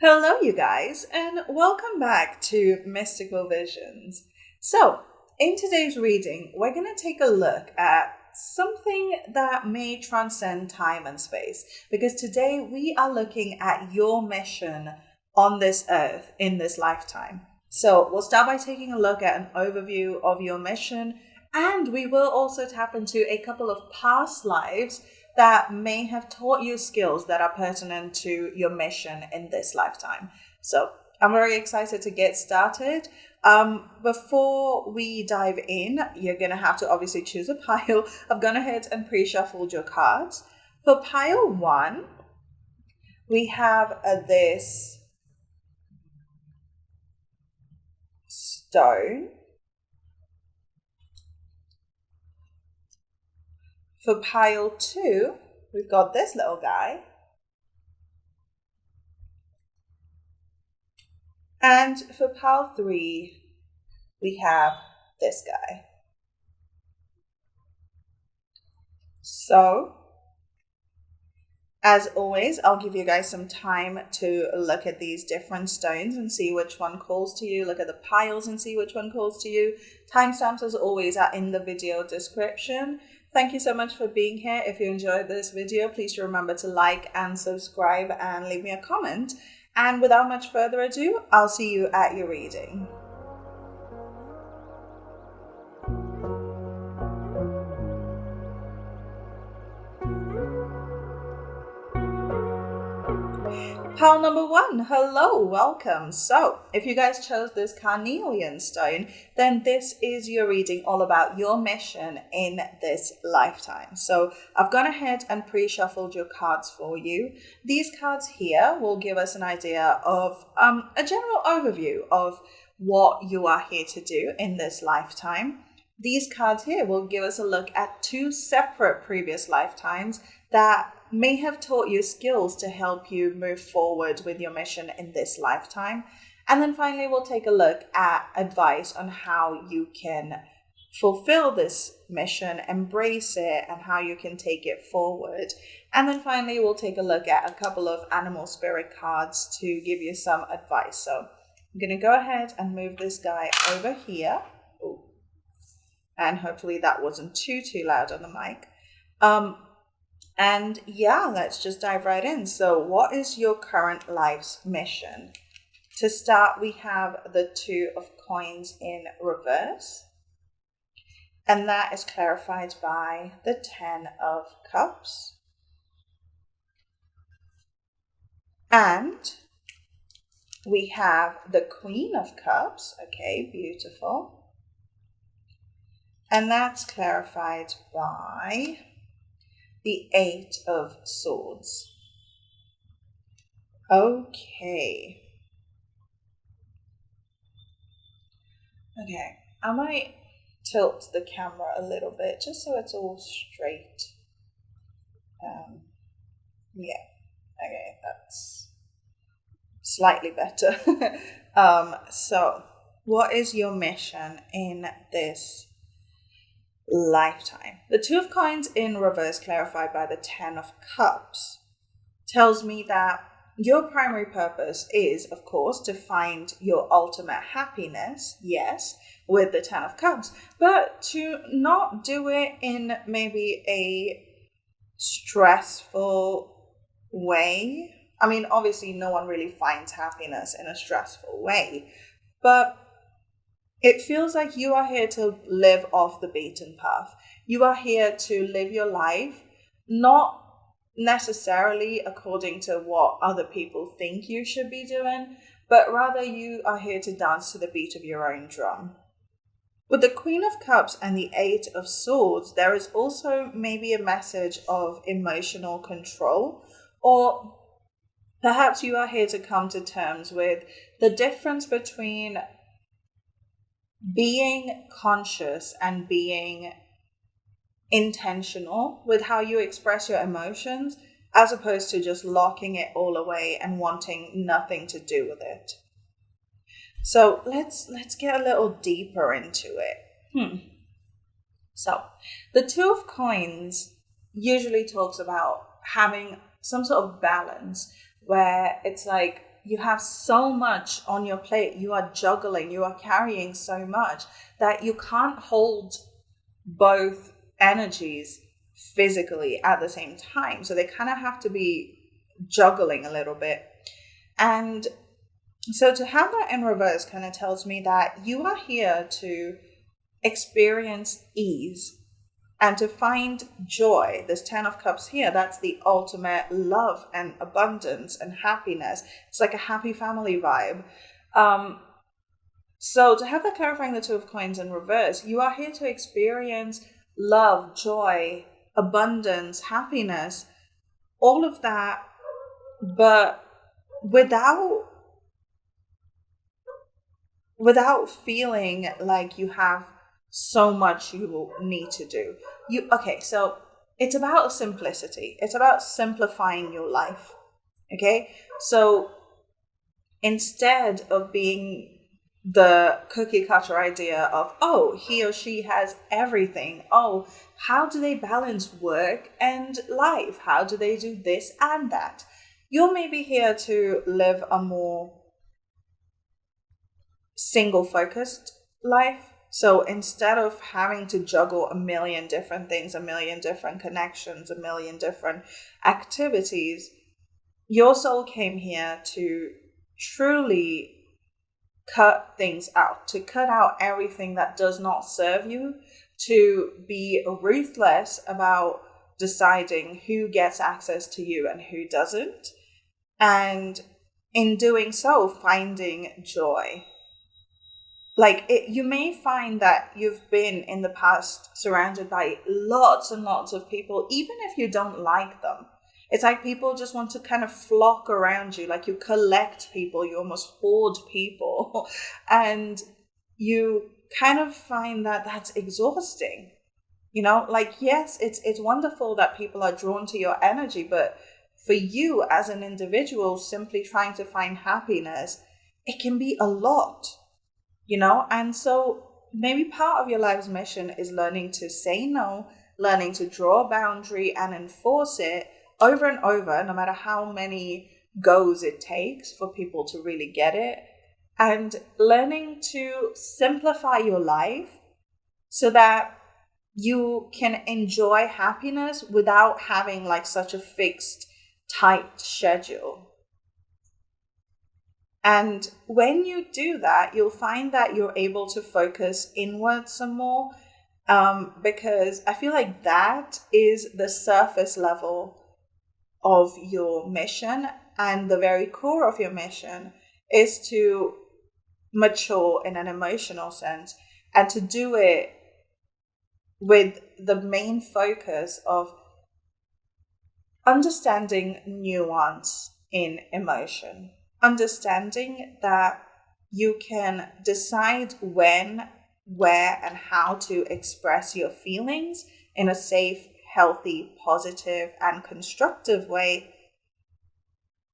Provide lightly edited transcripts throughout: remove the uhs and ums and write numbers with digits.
Hello, you guys, and welcome back to Mystical Visions. So, in today's reading, we're going to take a look at something that may transcend time and space, because today we are looking at your mission on this earth in this lifetime. So, we'll start by taking a look at an overview of your mission, and we will also tap into a couple of past lives that may have taught you skills that are pertinent to your mission in this lifetime. So I'm very excited to get started. Before we dive in, you're going to have to obviously choose a pile. I've gone ahead and pre-shuffled your cards. For pile one, we have this stone. For pile two, we've got this little guy. And for pile three, we have this guy. So, as always, I'll give you guys some time to look at these different stones and see which one calls to you. Look at the piles and see which one calls to you. Timestamps, as always, are in the video description. Thank you so much for being here. If you enjoyed this video, please remember to like and subscribe and leave me a comment. And without much further ado, I'll see you at your reading. Pile number one, hello, welcome. So, if you guys chose this carnelian stone, then this is your reading all about your mission in this lifetime. So, I've gone ahead and pre-shuffled your cards for you. These cards here will give us an idea of a general overview of what you are here to do in this lifetime. These cards here will give us a look at two separate previous lifetimes that may have taught you skills to help you move forward with your mission in this lifetime. And then finally, we'll take a look at advice on how you can fulfill this mission, embrace it, and how you can take it forward. And then finally, we'll take a look at a couple of animal spirit cards to give you some advice. So I'm going to go ahead and move this guy over here. Ooh. And hopefully that wasn't too loud on the mic. And yeah, let's just dive right in. So what is your current life's mission? To start, we have the Two of Coins in reverse. And that is clarified by the Ten of Cups. And we have the Queen of Cups. Okay, beautiful. And that's clarified by the Eight of Swords. Okay, I might tilt the camera a little bit just so it's all straight. Okay, that's slightly better. So what is your mission in this lifetime? The Two of Coins in reverse, clarified by the Ten of Cups, tells me that your primary purpose is, of course, to find your ultimate happiness, yes, with the Ten of Cups, but to not do it in maybe a stressful way. I mean, obviously, no one really finds happiness in a stressful way, but it feels like you are here to live off the beaten path. You are here to live your life, not necessarily according to what other people think you should be doing, but rather you are here to dance to the beat of your own drum. With the Queen of Cups and the Eight of Swords, there is also maybe a message of emotional control, or perhaps you are here to come to terms with the difference between being conscious and being intentional with how you express your emotions, as opposed to just locking it all away and wanting nothing to do with it. So let's get a little deeper into it. So the Two of Coins usually talks about having some sort of balance where it's like you have so much on your plate. You are juggling, you are carrying so much that you can't hold both energies physically at the same time. So they kind of have to be juggling a little bit. And so to have that in reverse kind of tells me that you are here to experience ease and to find joy. This 10 of Cups here, that's the ultimate love and abundance and happiness. It's like a happy family vibe. So to have that clarifying the 2 of Coins in reverse, you are here to experience love, joy, abundance, happiness, all of that, but without feeling like you have so much you need to do. So it's about simplicity. It's about simplifying your life. Okay? So instead of being the cookie cutter idea of, oh, he or she has everything. Oh, how do they balance work and life? How do they do this and that? You're maybe here to live a more single focused life. So instead of having to juggle a million different things, a million different connections, a million different activities, your soul came here to truly cut things out, to cut out everything that does not serve you, to be ruthless about deciding who gets access to you and who doesn't. And in doing so, finding joy. You may find that you've been in the past surrounded by lots and lots of people, even if you don't like them. It's like people just want to kind of flock around you, like you collect people, you almost hoard people. And you kind of find that that's exhausting. Yes, it's wonderful that people are drawn to your energy, but for you as an individual, simply trying to find happiness, it can be a lot. And so maybe part of your life's mission is learning to say no, learning to draw a boundary and enforce it over and over, no matter how many goes it takes for people to really get it, and learning to simplify your life so that you can enjoy happiness without having such a fixed, tight schedule. And when you do that, you'll find that you're able to focus inward some more, because I feel like that is the surface level of your mission, and the very core of your mission is to mature in an emotional sense, and to do it with the main focus of understanding nuance in emotion. Understanding that you can decide when, where, and how to express your feelings in a safe, healthy, positive, and constructive way,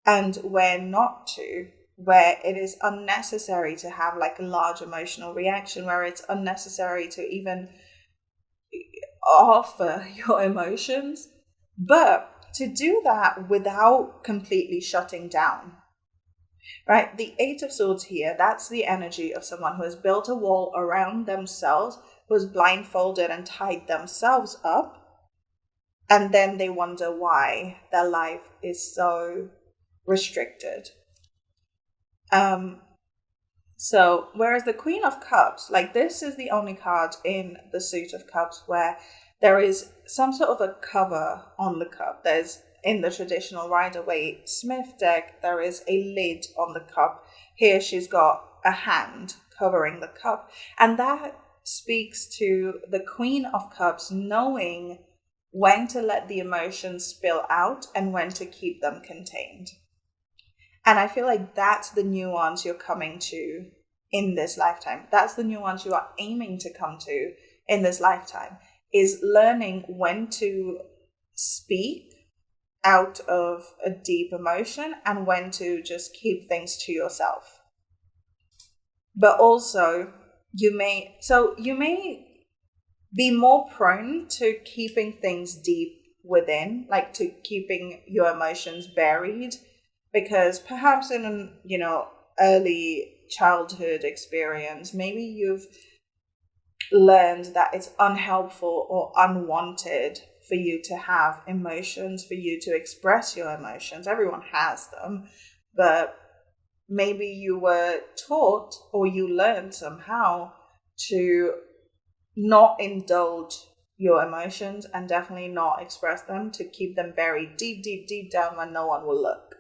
and where not to, where it is unnecessary to have a large emotional reaction, where it's unnecessary to even offer your emotions, but to do that without completely shutting down. Right? The 8 of Swords here, that's the energy of someone who has built a wall around themselves, who has blindfolded and tied themselves up, and then they wonder why their life is so restricted. So whereas the Queen of Cups, this is the only card in the Suit of Cups where there is some sort of a cover on the cup. There's, in the traditional Rider-Waite Smith deck, there is a lid on the cup. Here she's got a hand covering the cup. And that speaks to the Queen of Cups knowing when to let the emotions spill out and when to keep them contained. And I feel like that's the nuance you're coming to in this lifetime. That's the nuance you are aiming to come to in this lifetime, is learning when to speak out of a deep emotion and when to just keep things to yourself. But also, you may be more prone to keeping things deep within, to keeping your emotions buried Because perhaps in an, early childhood experience, maybe you've learned that it's unhelpful or unwanted for you to have emotions, for you to express your emotions. Everyone has them, but maybe you were taught or you learned somehow to not indulge your emotions and definitely not express them, to keep them buried deep, deep, deep down where no one will look.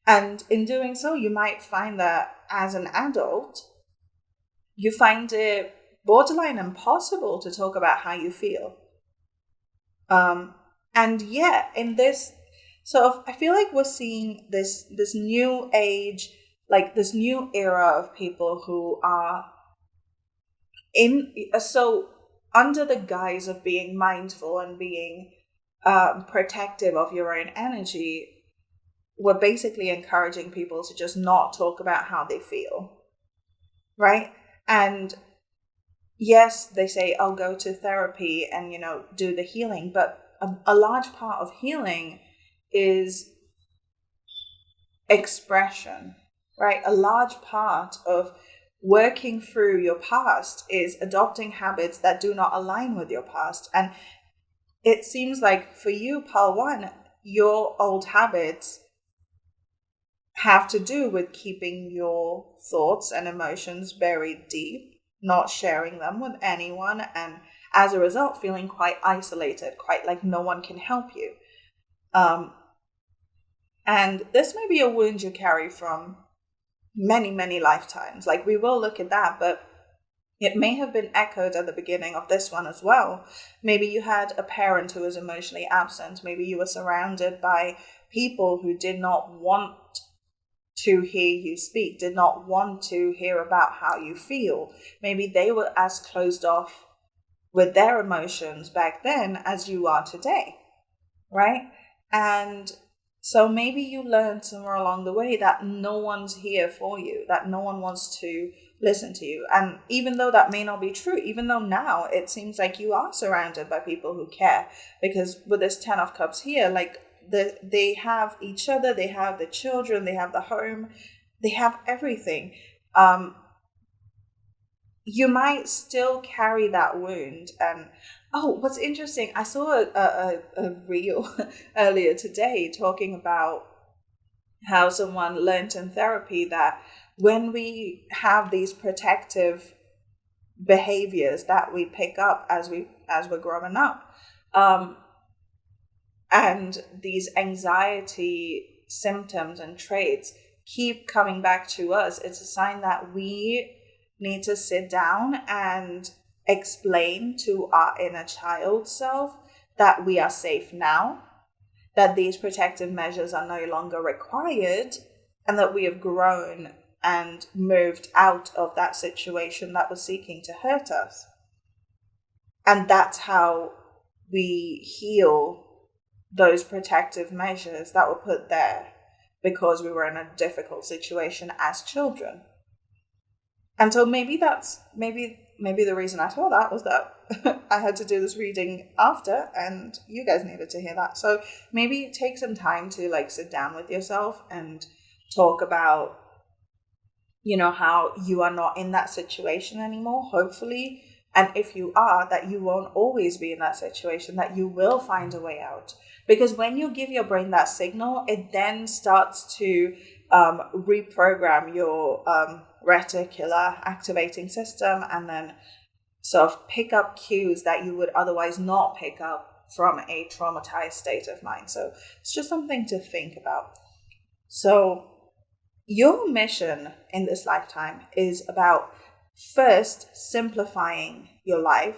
And in doing so, you might find that as an adult, you find it borderline impossible to talk about how you feel. And yet, in this sort of, I feel like we're seeing this new age, like this new era of people who are so under the guise of being mindful and being protective of your own energy. We're basically encouraging people to just not talk about how they feel, right? And yes, they say, "I'll go to therapy and, do the healing." But a large part of healing is expression, right? A large part of working through your past is adopting habits that do not align with your past. And it seems like for you, Pal One, your old habits have to do with keeping your thoughts and emotions buried deep, not sharing them with anyone, and as a result, feeling quite isolated, quite like no one can help you. And this may be a wound you carry from many, many lifetimes. Like, we will look at that, but it may have been echoed at the beginning of this one as well. Maybe you had a parent who was emotionally absent. Maybe you were surrounded by people who did not want to hear you speak, did not want to hear about how you feel. Maybe they were as closed off with their emotions back then as you are today, right? And so maybe you learned somewhere along the way that no one's here for you, that no one wants to listen to you. And even though that may not be true, even though now it seems like you are surrounded by people who care, because with this 10 of Cups here, like they have each other, they have the children, they have the home, they have everything. You might still carry that wound. And what's interesting, I saw a reel earlier today talking about how someone learned in therapy that when we have these protective behaviors that we pick up as we're growing up, and these anxiety symptoms and traits keep coming back to us, it's a sign that we need to sit down and explain to our inner child self that we are safe now, that these protective measures are no longer required, and that we have grown and moved out of that situation that was seeking to hurt us. And that's how we heal those protective measures that were put there because we were in a difficult situation as children. And so maybe the reason I saw that was that I had to do this reading after, and you guys needed to hear that. So maybe take some time to sit down with yourself and talk about, how you are not in that situation anymore, hopefully. And if you are, that you won't always be in that situation, that you will find a way out. Because when you give your brain that signal, it then starts to reprogram your reticular activating system, and then sort of pick up cues that you would otherwise not pick up from a traumatized state of mind. So it's just something to think about. So your mission in this lifetime is about first simplifying your life,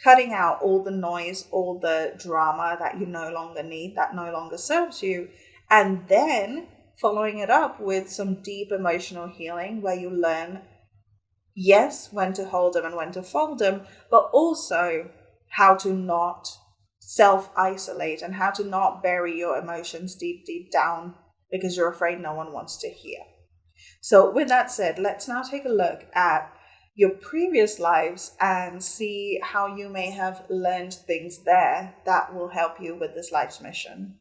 cutting out all the noise, all the drama that you no longer need, that no longer serves you, and then following it up with some deep emotional healing where you learn, yes, when to hold them and when to fold them, but also how to not self-isolate and how to not bury your emotions deep, deep down because you're afraid no one wants to hear. So with that said, let's now take a look at your previous lives and see how you may have learned things there that will help you with this life's mission.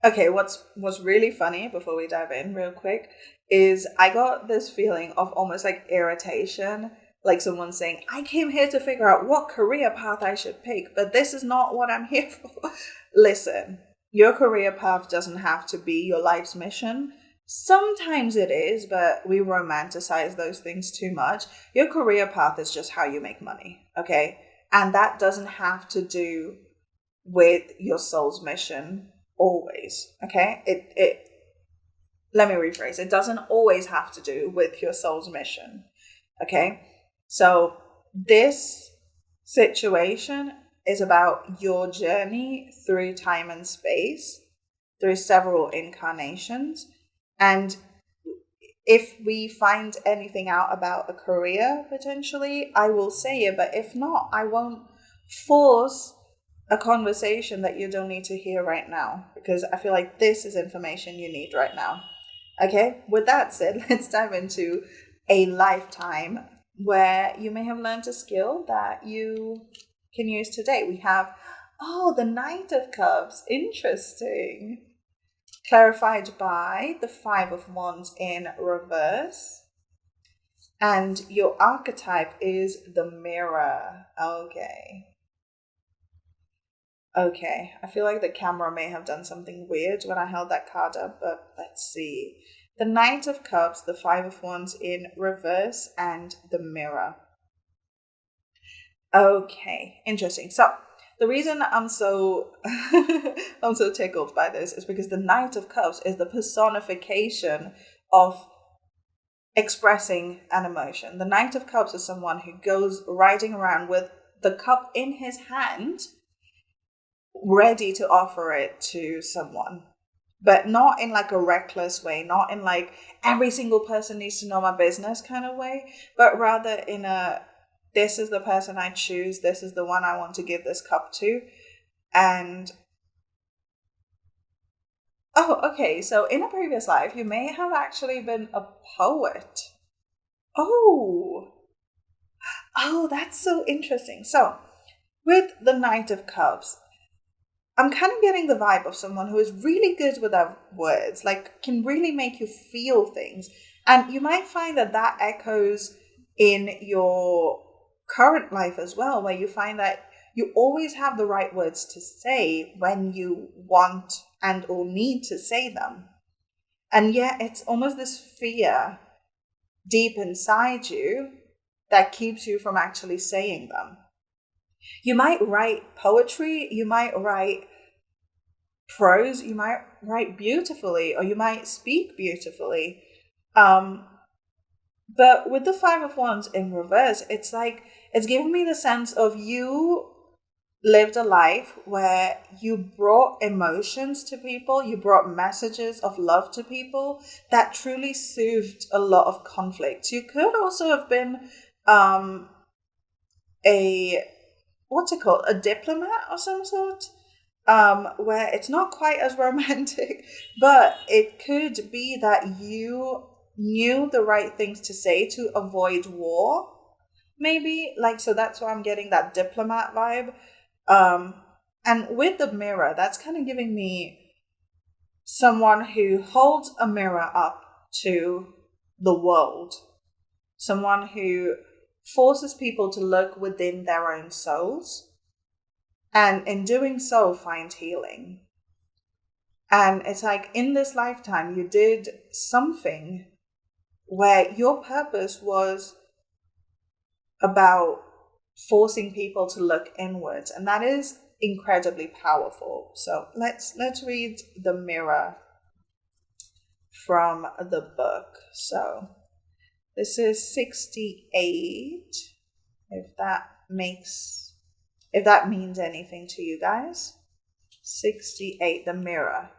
Okay, what's really funny before we dive in real quick is I got this feeling of almost like irritation, like someone saying, I came here to figure out what career path I should pick, but this is not what I'm here for. Listen, your career path doesn't have to be your life's mission. Sometimes it is, but we romanticize those things too much. Your career path is just how you make money, okay? And that doesn't have to do with your soul's mission always. Okay, it let me rephrase, it doesn't always have to do with your soul's mission. Okay, so this situation is about your journey through time and space, through several incarnations. And if we find anything out about a career potentially, I will say it, but if not, I won't force a conversation that you don't need to hear right now, because I feel like this is information you need right now. Okay, with that said, let's dive into a lifetime where you may have learned a skill that you can use today. We have, the Knight of Cups. Interesting. Clarified by the Five of Wands in reverse. And your archetype is the Mirror. Okay, I feel like the camera may have done something weird when I held that card up, but let's see. The Knight of Cups, the Five of Wands in reverse, and the Mirror. Okay, interesting. So the reason I'm so I'm so tickled by this is because the Knight of Cups is the personification of expressing an emotion. The Knight of Cups is someone who goes riding around with the cup in his hand, ready to offer it to someone, but not in like a reckless way, not in like every single person needs to know my business kind of way, but rather in a, this is the person I choose, this is the one I want to give this cup to. And okay, so in a previous life you may have actually been a poet. Oh, that's so interesting. So with the Knight of Cups, I'm kind of getting the vibe of someone who is really good with their words, like can really make you feel things. And you might find that that echoes in your current life as well, where you find that you always have the right words to say when you want and or need to say them. And yet it's almost this fear deep inside you that keeps you from actually saying them. You might write poetry, you might write prose, you might write beautifully, or you might speak beautifully. But with the Five of Wands in reverse, it's like, it's giving me the sense of you lived a life where you brought emotions to people, you brought messages of love to people that truly soothed a lot of conflict. You could also have been a, what's it called, a diplomat of some sort, where it's not quite as romantic, but it could be that you knew the right things to say to avoid war, maybe, like, so that's why I'm getting that diplomat vibe. And with the Mirror, that's kind of giving me someone who holds a mirror up to the world, someone who forces people to look within their own souls, and in doing so find healing. And it's like, in this lifetime you did something where your purpose was about forcing people to look inwards, and that is incredibly powerful. So let's read the Mirror from the book. So this is 68, if that means anything to you guys. 68, the Mirror.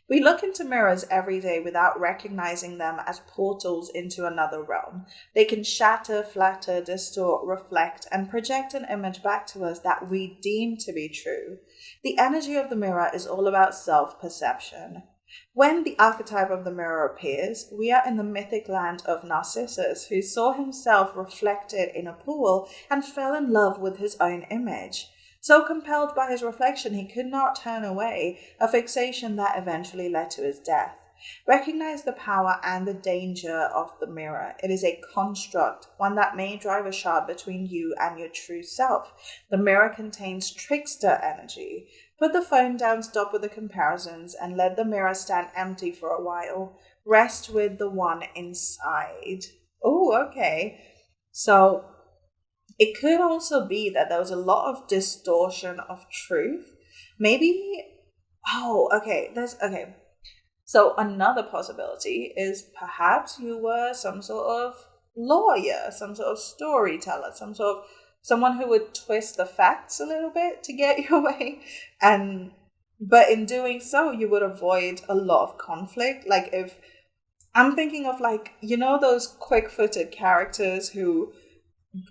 We look into mirrors every day without recognizing them as portals into another realm. They can shatter, flatter, distort, reflect, and project an image back to us that we deem to be true. The energy of the mirror is all about self-perception. When the archetype of the mirror appears, we are in the mythic land of Narcissus, who saw himself reflected in a pool and fell in love with his own image. So compelled by his reflection, he could not turn away, a fixation that eventually led to his death. Recognize the power and the danger of the mirror. It is a construct, one that may drive a shard between you and your true self. The mirror contains trickster energy. Put the phone down, stop with the comparisons, and let the mirror stand empty for a while. Rest with the one inside. Oh, okay. So it could also be that there was a lot of distortion of truth. Maybe, okay. So another possibility is perhaps you were some sort of lawyer, some sort of storyteller, someone who would twist the facts a little bit to get your way. But in doing so, you would avoid a lot of conflict. Like if I'm thinking of those quick-footed characters who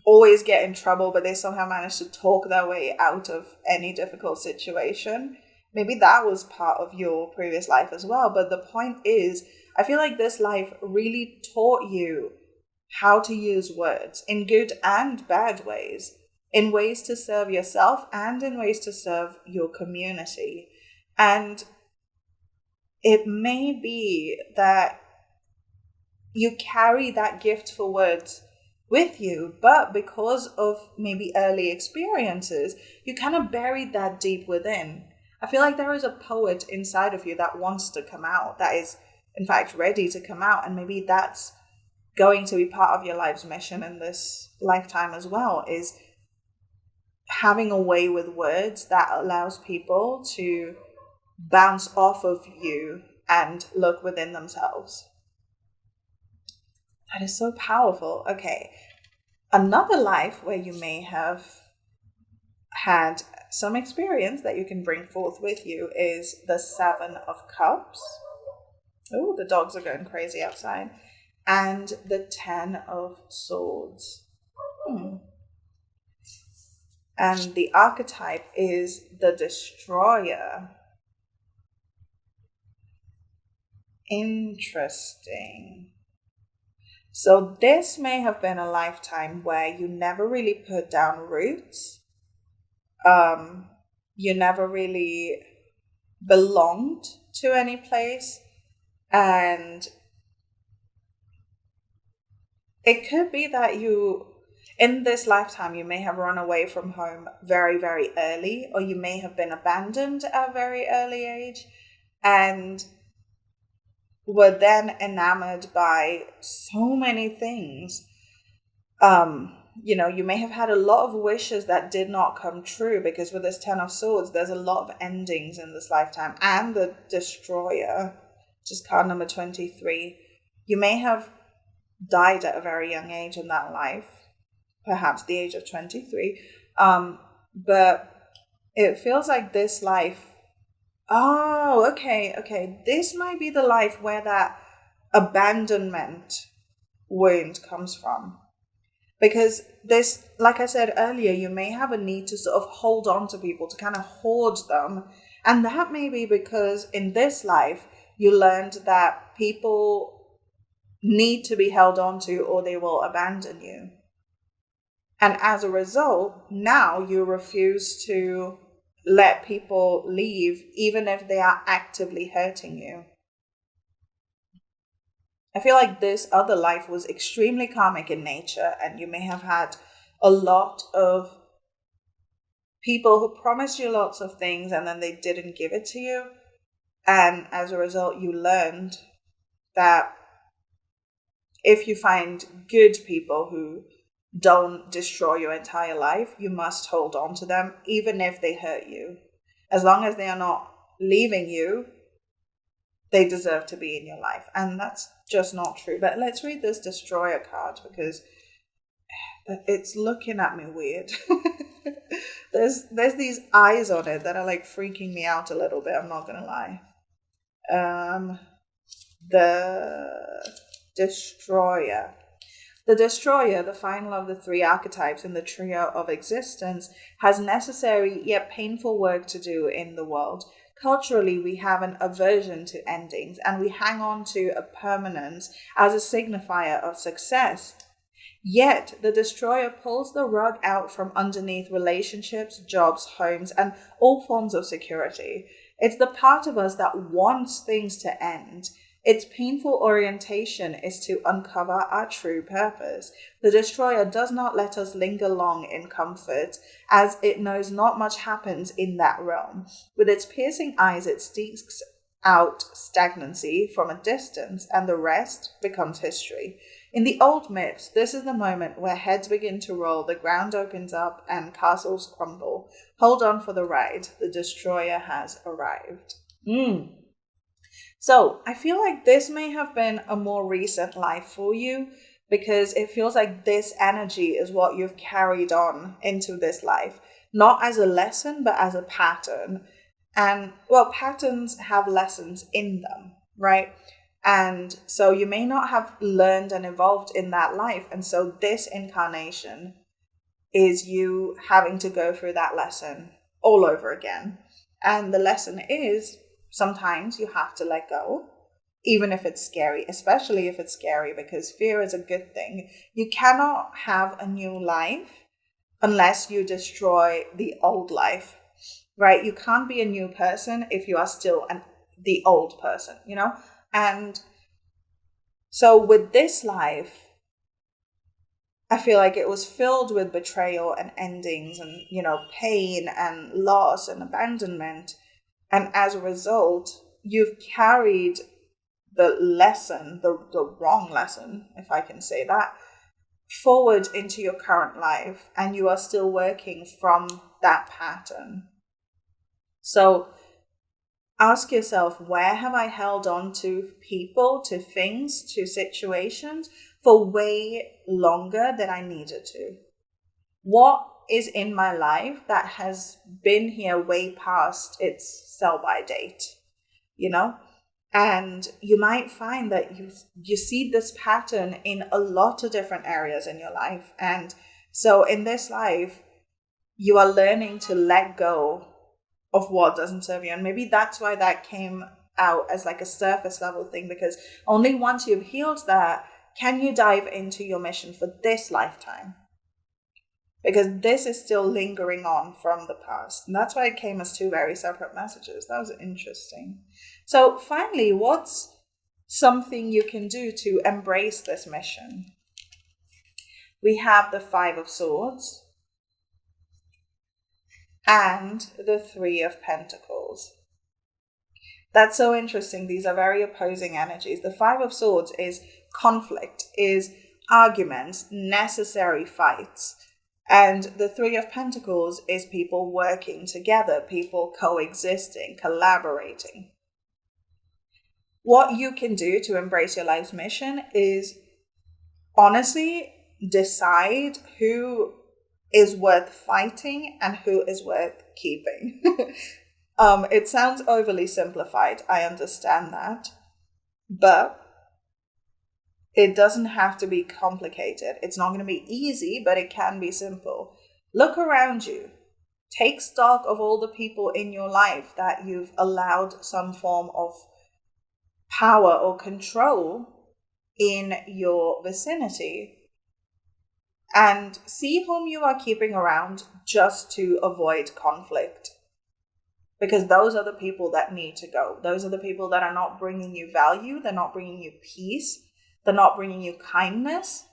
always get in trouble, but they somehow manage to talk their way out of any difficult situation. Maybe that was part of your previous life as well. But the point is, I feel like this life really taught you how to use words in good and bad ways, in ways to serve yourself and in ways to serve your community. And it may be that you carry that gift for words with you, but because of maybe early experiences, you kind of buried that deep within. I feel like there is a poet inside of you that wants to come out, that is in fact ready to come out, and maybe that's going to be part of your life's mission in this lifetime as well, is having a way with words that allows people to bounce off of you and look within themselves. That is so powerful. Okay. Another life where you may have had some experience that you can bring forth with you is the Seven of Cups. Oh, the dogs are going crazy outside. And the Ten of Swords. And the archetype is the Destroyer. Interesting. So this may have been a lifetime where you never really put down roots. You never really belonged to any place. And it could be that in this lifetime, you may have run away from home very, very early, or you may have been abandoned at a very early age. And were then enamored by so many things. You may have had a lot of wishes that did not come true, because with this Ten of Swords, there's a lot of endings in this lifetime. And the Destroyer, which is card number 23, you may have died at a very young age in that life, perhaps the age of 23. But it feels like this life, okay. This might be the life where that abandonment wound comes from. Because this, like I said earlier, you may have a need to sort of hold on to people, to kind of hoard them. And that may be because in this life, you learned that people need to be held on to or they will abandon you. And as a result, now you refuse to let people leave, even if they are actively hurting you. I feel like this other life was extremely karmic in nature, and you may have had a lot of people who promised you lots of things and then they didn't give it to you. And as a result, you learned that if you find good people who don't destroy your entire life, you must hold on to them, even if they hurt you. As long as they are not leaving you, they deserve to be in your life. And that's just not true. But let's read this Destroyer card, because it's looking at me weird. There's these eyes on it that are like freaking me out a little bit, I'm not gonna lie. The Destroyer. The Destroyer, the final of the three archetypes in the trio of existence, has necessary yet painful work to do in the world. Culturally, we have an aversion to endings, and we hang on to a permanence as a signifier of success. Yet, the destroyer pulls the rug out from underneath relationships, jobs, homes, and all forms of security. It's the part of us that wants things to end. Its painful orientation is to uncover our true purpose. The destroyer does not let us linger long in comfort, as it knows not much happens in that realm. With its piercing eyes, it seeks out stagnancy from a distance, and the rest becomes history. In the old myths, this is the moment where heads begin to roll, the ground opens up, and castles crumble. Hold on for the ride. The destroyer has arrived. So I feel like this may have been a more recent life for you, because it feels like this energy is what you've carried on into this life, not as a lesson, but as a pattern. And well, patterns have lessons in them, right? And so you may not have learned and evolved in that life. And so this incarnation is you having to go through that lesson all over again. And the lesson is sometimes you have to let go, even if it's scary, especially if it's scary, because fear is a good thing. You cannot have a new life unless you destroy the old life, right? You can't be a new person if you are still the old person, you know? And so with this life, I feel like it was filled with betrayal and endings and, pain and loss and abandonment. And as a result, you've carried the lesson, the wrong lesson, if I can say that, forward into your current life. And you are still working from that pattern. So ask yourself, where have I held on to people, to things, to situations for way longer than I needed to? What is in my life that has been here way past its sell-by date, And you might find that you see this pattern in a lot of different areas in your life. And so in this life, you are learning to let go of what doesn't serve you. And maybe that's why that came out as like a surface level thing, because only once you've healed that can you dive into your mission for this lifetime. Because this is still lingering on from the past. And that's why it came as two very separate messages. That was interesting. So finally, what's something you can do to embrace this mission? We have the Five of Swords and the Three of Pentacles. That's so interesting. These are very opposing energies. The Five of Swords is conflict, is arguments, necessary fights. And the Three of Pentacles is people working together, people coexisting, collaborating. What you can do to embrace your life's mission is honestly decide who is worth fighting and who is worth keeping. It sounds overly simplified. I understand that. But it doesn't have to be complicated. It's not going to be easy, but it can be simple. Look around you. Take stock of all the people in your life that you've allowed some form of power or control in your vicinity. And see whom you are keeping around just to avoid conflict. Because those are the people that need to go. Those are the people that are not bringing you value. They're not bringing you peace. They're not bringing you kindness.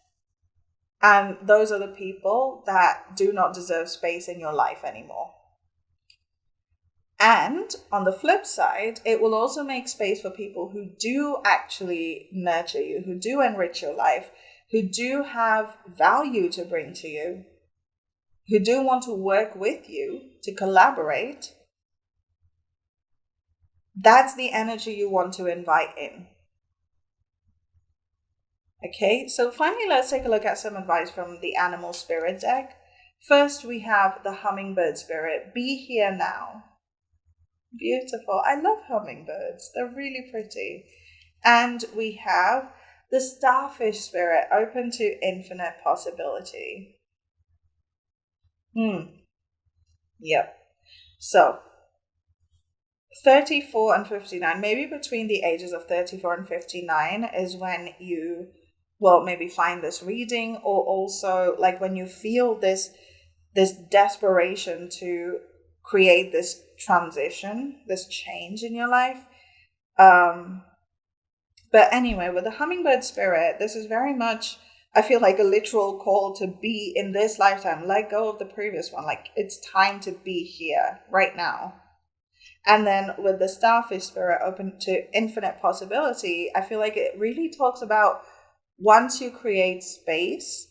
And those are the people that do not deserve space in your life anymore. And on the flip side, it will also make space for people who do actually nurture you, who do enrich your life, who do have value to bring to you, who do want to work with you, to collaborate. That's the energy you want to invite in. Okay, so finally, let's take a look at some advice from the Animal Spirit deck. First, we have the Hummingbird Spirit. Be here now. Beautiful. I love hummingbirds. They're really pretty. And we have the Starfish Spirit. Open to infinite possibility. Yep. So 34 and 59, maybe between the ages of 34 and 59 is when you well, maybe find this reading, or also like when you feel this desperation to create this transition, this change in your life. But anyway, with the hummingbird spirit, this is very much, I feel like, a literal call to be in this lifetime. Let go of the previous one. Like, it's time to be here right now. And then with the starfish spirit, open to infinite possibility, I feel like it really talks about once you create space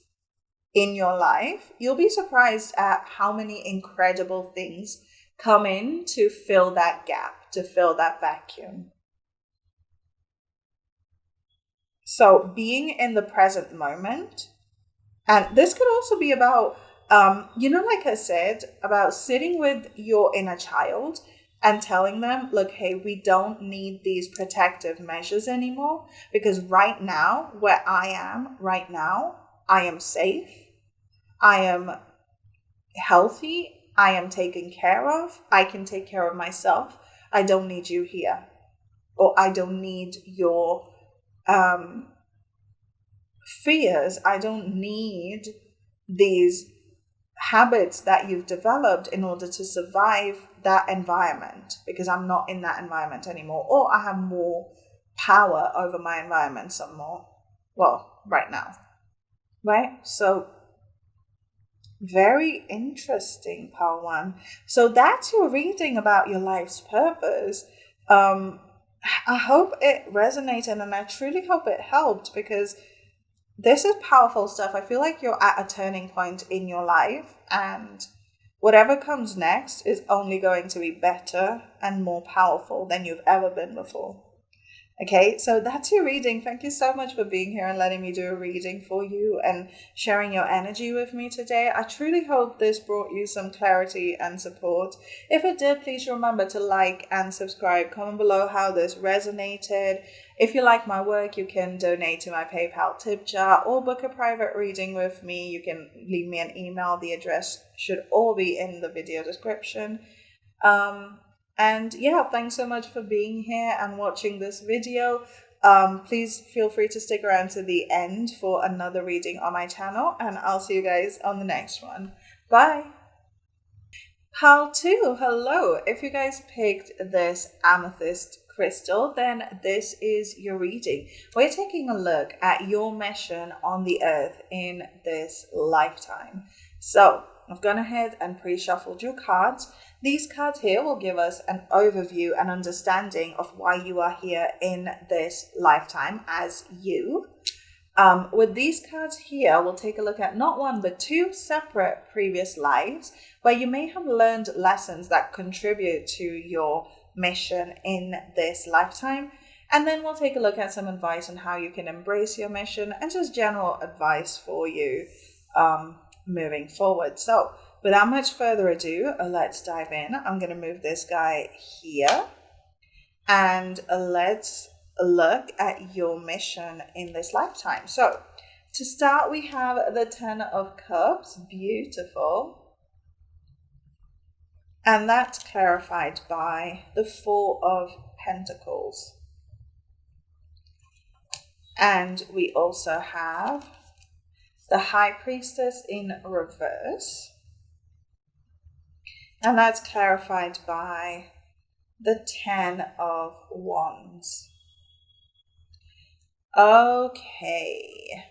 in your life, you'll be surprised at how many incredible things come in to fill that gap, to fill that vacuum. So being in the present moment, and this could also be about, like I said, about sitting with your inner child and telling them, look, hey, we don't need these protective measures anymore, because right now, where I am right now, I am safe, I am healthy, I am taken care of, I can take care of myself. I don't need you here, or I don't need your fears. I don't need these habits that you've developed in order to survive that environment, because I'm not in that environment anymore, or I have more power over my environment some more. Well, right now, right? So very interesting, part one. So that's your reading about your life's purpose. I hope it resonated, and I truly hope it helped, because this is powerful stuff. I feel like you're at a turning point in your life, and whatever comes next is only going to be better and more powerful than you've ever been before. Okay, so that's your reading. Thank you so much for being here and letting me do a reading for you and sharing your energy with me today. I truly hope this brought you some clarity and support. If it did, please remember to like and subscribe. Comment below how this resonated. If you like my work, you can donate to my PayPal tip jar or book a private reading with me. You can leave me an email. The address should all be in the video description. And yeah, thanks so much for being here and watching this video. Please feel free to stick around to the end for another reading on my channel, and I'll see you guys on the next one. Bye. Pile 2, hello. If you guys picked this amethyst crystal, then this is your reading. We're taking a look at your mission on the earth in this lifetime. So I've gone ahead and pre-shuffled your cards. These cards here will give us an overview and understanding of why you are here in this lifetime as you. With these cards here, we'll take a look at not one, but two separate previous lives where you may have learned lessons that contribute to your mission in this lifetime. And then we'll take a look at some advice on how you can embrace your mission and just general advice for you moving forward. So without much further ado, let's dive in. I'm going to move this guy here, and let's look at your mission in this lifetime. So to start, we have the 10 of Cups. Beautiful. And that's clarified by the 4 of Pentacles. And we also have the High Priestess in reverse. And that's clarified by the 10 of Wands. Okay.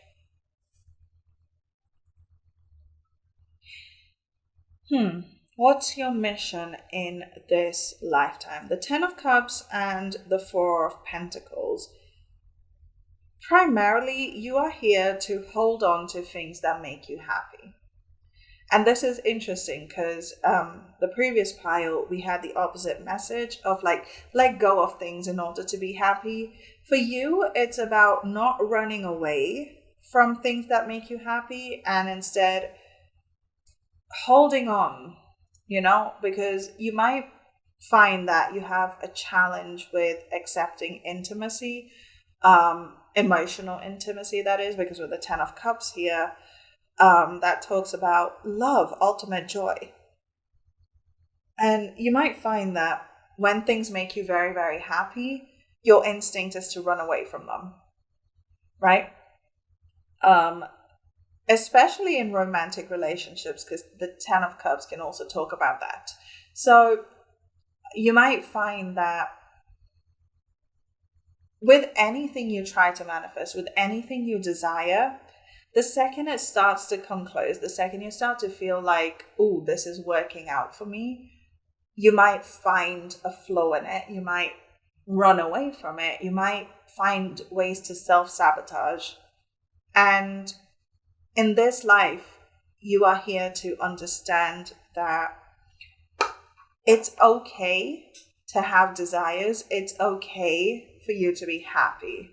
What's your mission in this lifetime? The 10 of Cups and the 4 of Pentacles. Primarily, you are here to hold on to things that make you happy. And this is interesting because the previous pile, we had the opposite message of like, let go of things in order to be happy. For you, it's about not running away from things that make you happy and instead holding on, because you might find that you have a challenge with accepting intimacy, emotional intimacy, that is, because with the 10 of Cups here, that talks about love, ultimate joy. And you might find that when things make you very, very happy, your instinct is to run away from them, right? Um, Especially in romantic relationships, because the Ten of Cups can also talk about that. So you might find that with anything you try to manifest, with anything you desire, the second it starts to come close, the second you start to feel like, oh, this is working out for me, you might find a flaw in it. You might run away from it. You might find ways to self-sabotage. And in this life, you are here to understand that it's okay to have desires. It's okay for you to be happy.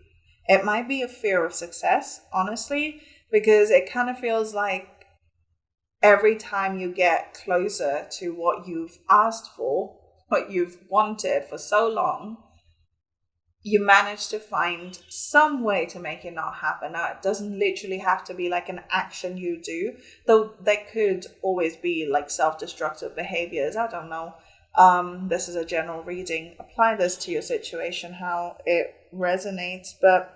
It might be a fear of success, honestly, because it kind of feels like every time you get closer to what you've asked for, what you've wanted for so long, you manage to find some way to make it not happen. Now, it doesn't literally have to be like an action you do, though there could always be like self-destructive behaviors. I don't know. This is a general reading. Apply this to your situation, how it resonates. But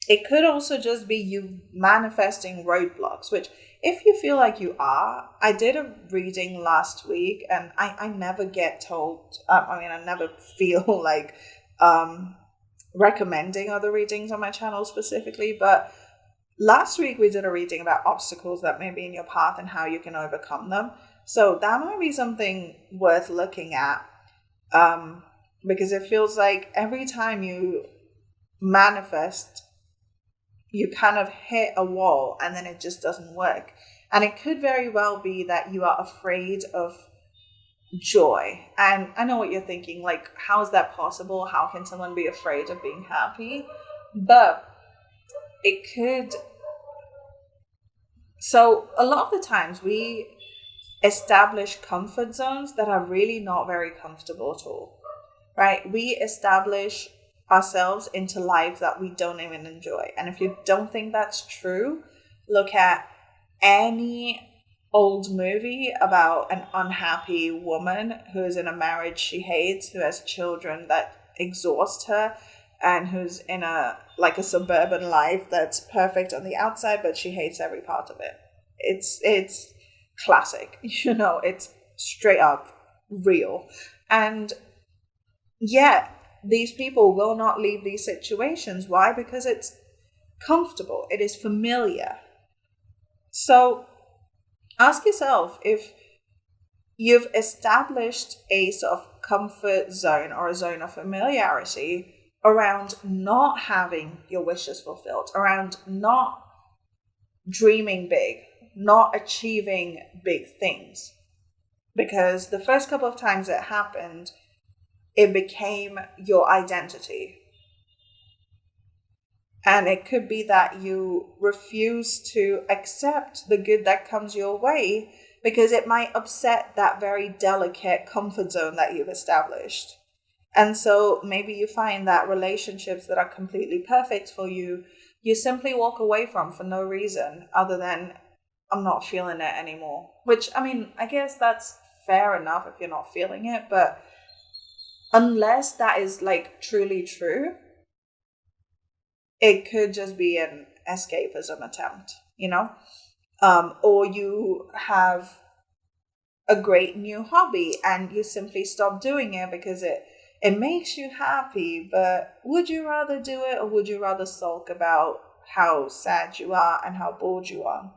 it could also just be you manifesting roadblocks, which if you feel like you are, I did a reading last week and I never get told, I never feel like recommending other readings on my channel specifically, but last week we did a reading about obstacles that may be in your path and how you can overcome them. So that might be something worth looking at, because it feels like every time you manifest, you kind of hit a wall and then it just doesn't work. And it could very well be that you are afraid of joy. And I know what you're thinking, like, how is that possible? How can someone be afraid of being happy? But it could. So a lot of the times we establish comfort zones that are really not very comfortable at all, right? We establish ourselves into lives that we don't even enjoy. And if you don't think that's true, look at any old movie about an unhappy woman who is in a marriage she hates, who has children that exhaust her, and who's in a suburban life that's perfect on the outside, but she hates every part of it. It's classic, it's straight up real. And yet these people will not leave these situations. Why? Because it's comfortable. It is familiar. So ask yourself if you've established a sort of comfort zone or a zone of familiarity around not having your wishes fulfilled, around not dreaming big, not achieving big things. Because the first couple of times it happened, it became your identity. And it could be that you refuse to accept the good that comes your way because it might upset that very delicate comfort zone that you've established. And so maybe you find that relationships that are completely perfect for you, you simply walk away from for no reason other than, I'm not feeling it anymore. Which, I guess that's fair enough if you're not feeling it, but unless that is like truly true, it could just be an escapism attempt, or you have a great new hobby and you simply stop doing it because it makes you happy, but would you rather do it or would you rather sulk about how sad you are and how bored you are?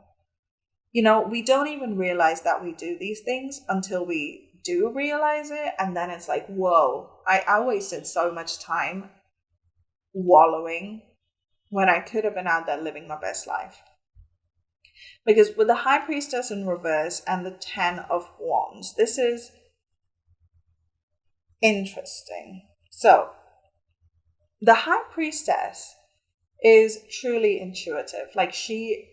We don't even realize that we do these things until we do realize it. And then it's like, whoa, I wasted so much time wallowing when I could have been out there living my best life. Because with the High Priestess in reverse and the 10 of Wands, this is interesting. So, the High Priestess is truly intuitive. Like, she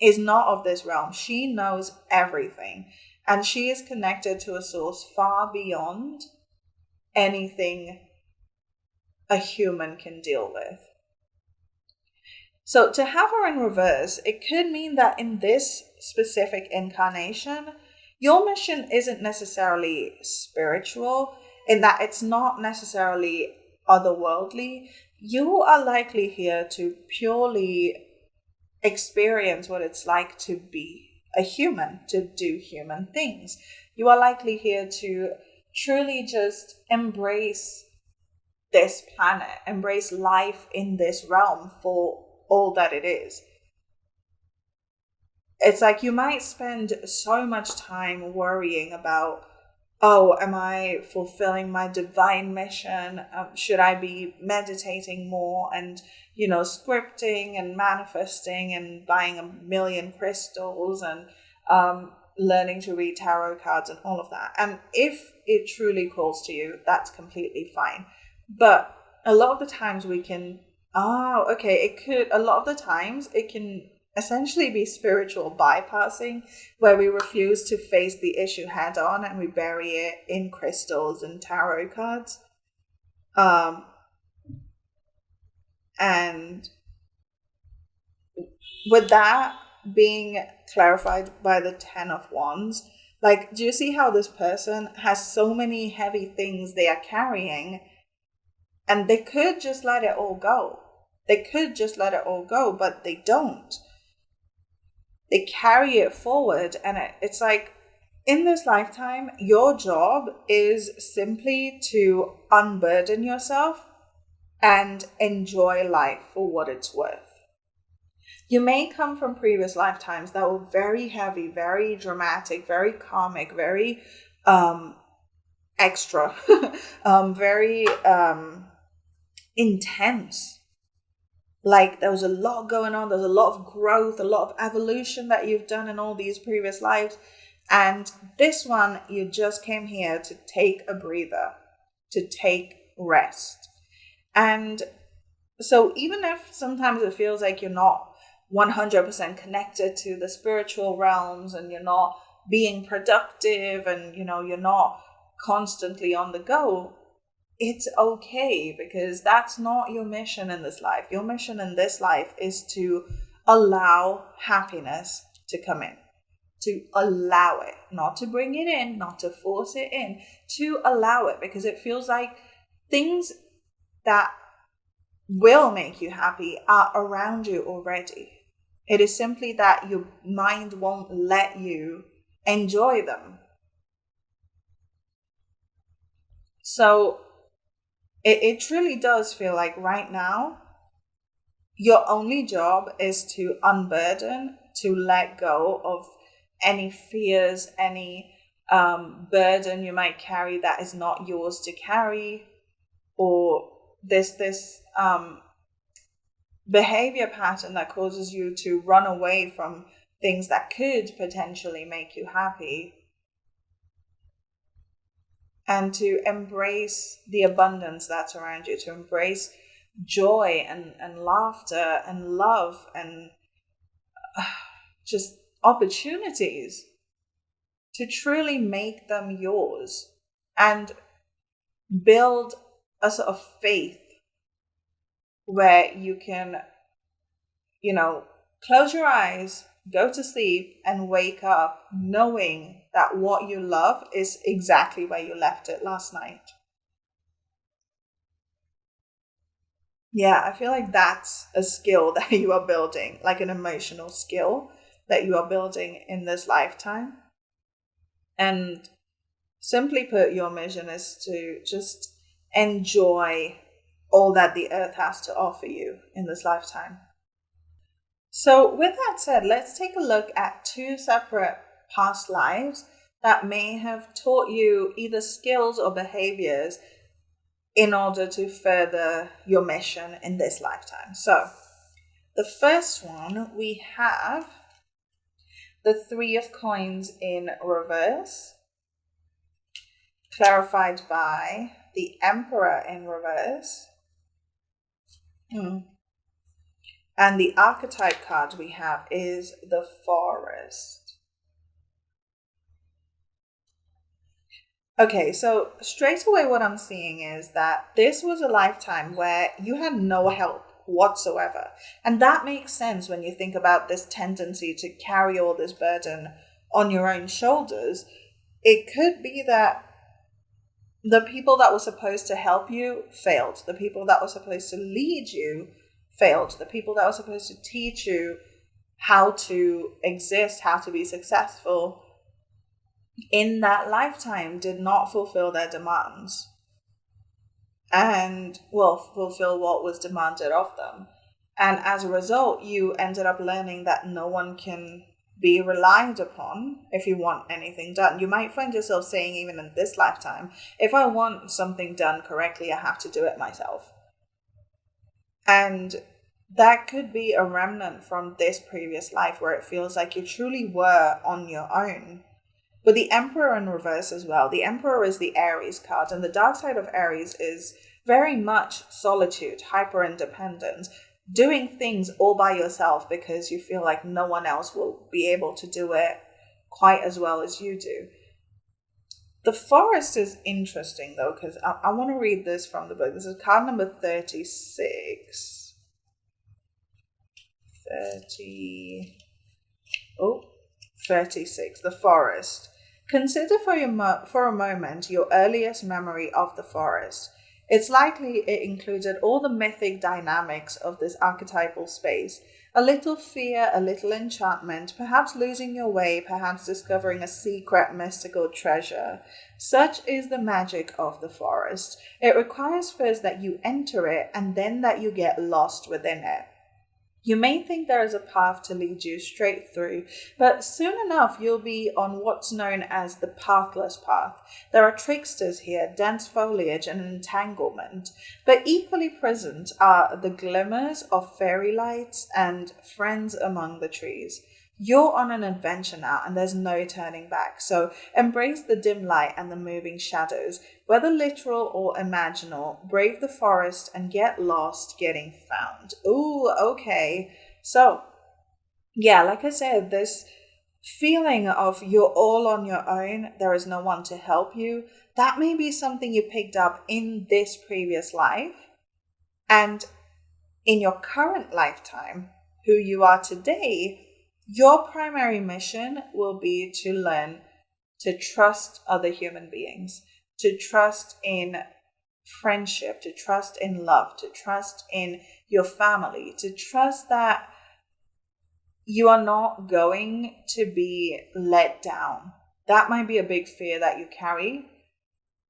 is not of this realm. She knows everything. And she is connected to a source far beyond anything a human can deal with. So to have her in reverse, it could mean that in this specific incarnation, your mission isn't necessarily spiritual, in that it's not necessarily otherworldly. You are likely here to purely experience what it's like to be a human, to do human things. You are likely here to truly just embrace this planet, embrace life in this realm for all that it is. It's like you might spend so much time worrying about, oh, am I fulfilling my divine mission? Should I be meditating more and, scripting and manifesting and buying a million crystals and learning to read tarot cards and all of that? And if it truly calls to you, that's completely fine. But a lot of the times a lot of the times it can essentially be spiritual bypassing, where we refuse to face the issue head on and we bury it in crystals and tarot cards. And with that being clarified by the 10 of Wands, like, do you see how this person has so many heavy things they are carrying, and they could just let it all go. But they don't. They carry it forward, and it's like, in this lifetime, your job is simply to unburden yourself and enjoy life for what it's worth. You may come from previous lifetimes that were very heavy, very dramatic, very karmic, very extra, very intense. Like, there was a lot going on. There's a lot of growth, a lot of evolution that you've done in all these previous lives. And this one, you just came here to take a breather, to take rest. And so even if sometimes it feels like you're not 100% connected to the spiritual realms, and you're not being productive, and, you're not constantly on the go, it's okay, because that's not your mission in this life. Your mission in this life is to allow happiness to come in, to allow it, not to bring it in, not to force it in, to allow it, because it feels like things that will make you happy are around you already. It is simply that your mind won't let you enjoy them. So it truly does feel like right now, your only job is to unburden, to let go of any fears, any burden you might carry that is not yours to carry, or this behavior pattern that causes you to run away from things that could potentially make you happy, and to embrace the abundance that's around you, to embrace joy and laughter and love and just opportunities, to truly make them yours and build a sort of faith where you can, close your eyes, go to sleep, and wake up knowing that what you love is exactly where you left it last night. Yeah, I feel like that's a skill that you are building, like an emotional skill that you are building in this lifetime. And simply put, your mission is to just enjoy all that the earth has to offer you in this lifetime. So with that said, let's take a look at 2 separate past lives that may have taught you either skills or behaviors in order to further your mission in this lifetime. So the first one, we have the 3 of Coins in reverse, clarified by the Emperor in reverse. And the archetype card we have is the Forest. Okay, so straight away what I'm seeing is that this was a lifetime where you had no help whatsoever. And that makes sense when you think about this tendency to carry all this burden on your own shoulders. It could be that the people that were supposed to help you failed. The people that were supposed to lead you failed. The people that were supposed to teach you how to exist, how to be successful in that lifetime did not fulfill their demands and, well, fulfill what was demanded of them. And as a result, you ended up learning that no one can be relied upon if you want anything done. You might find yourself saying, even in this lifetime, if I want something done correctly, I have to do it myself. And that could be a remnant from this previous life where it feels like you truly were on your own. But the Emperor in reverse as well. The Emperor is the Aries card, and the dark side of Aries is very much solitude, hyper independence, doing things all by yourself because you feel like no one else will be able to do it quite as well as you do. The Forest is interesting though, because I want to read this from the book. This is card number 36. 36. The Forest. Consider for a moment your earliest memory of the forest. It's likely it included all the mythic dynamics of this archetypal space. A little fear, a little enchantment, perhaps losing your way, perhaps discovering a secret mystical treasure. Such is the magic of the forest. It requires first that you enter it and then that you get lost within it. You may think there is a path to lead you straight through, but soon enough you'll be on what's known as the pathless path. There are tricksters here, dense foliage and entanglement, but equally present are the glimmers of fairy lights and friends among the trees. You're on an adventure now and there's no turning back, so embrace the dim light and the moving shadows. Whether literal or imaginal, brave the forest and get lost getting found. Ooh, okay. So, yeah, like I said, this feeling of you're all on your own, there is no one to help you, that may be something you picked up in this previous life. And in your current lifetime, who you are today, your primary mission will be to learn to trust other human beings, to trust in friendship, to trust in love, to trust in your family, to trust that you are not going to be let down. That might be a big fear that you carry,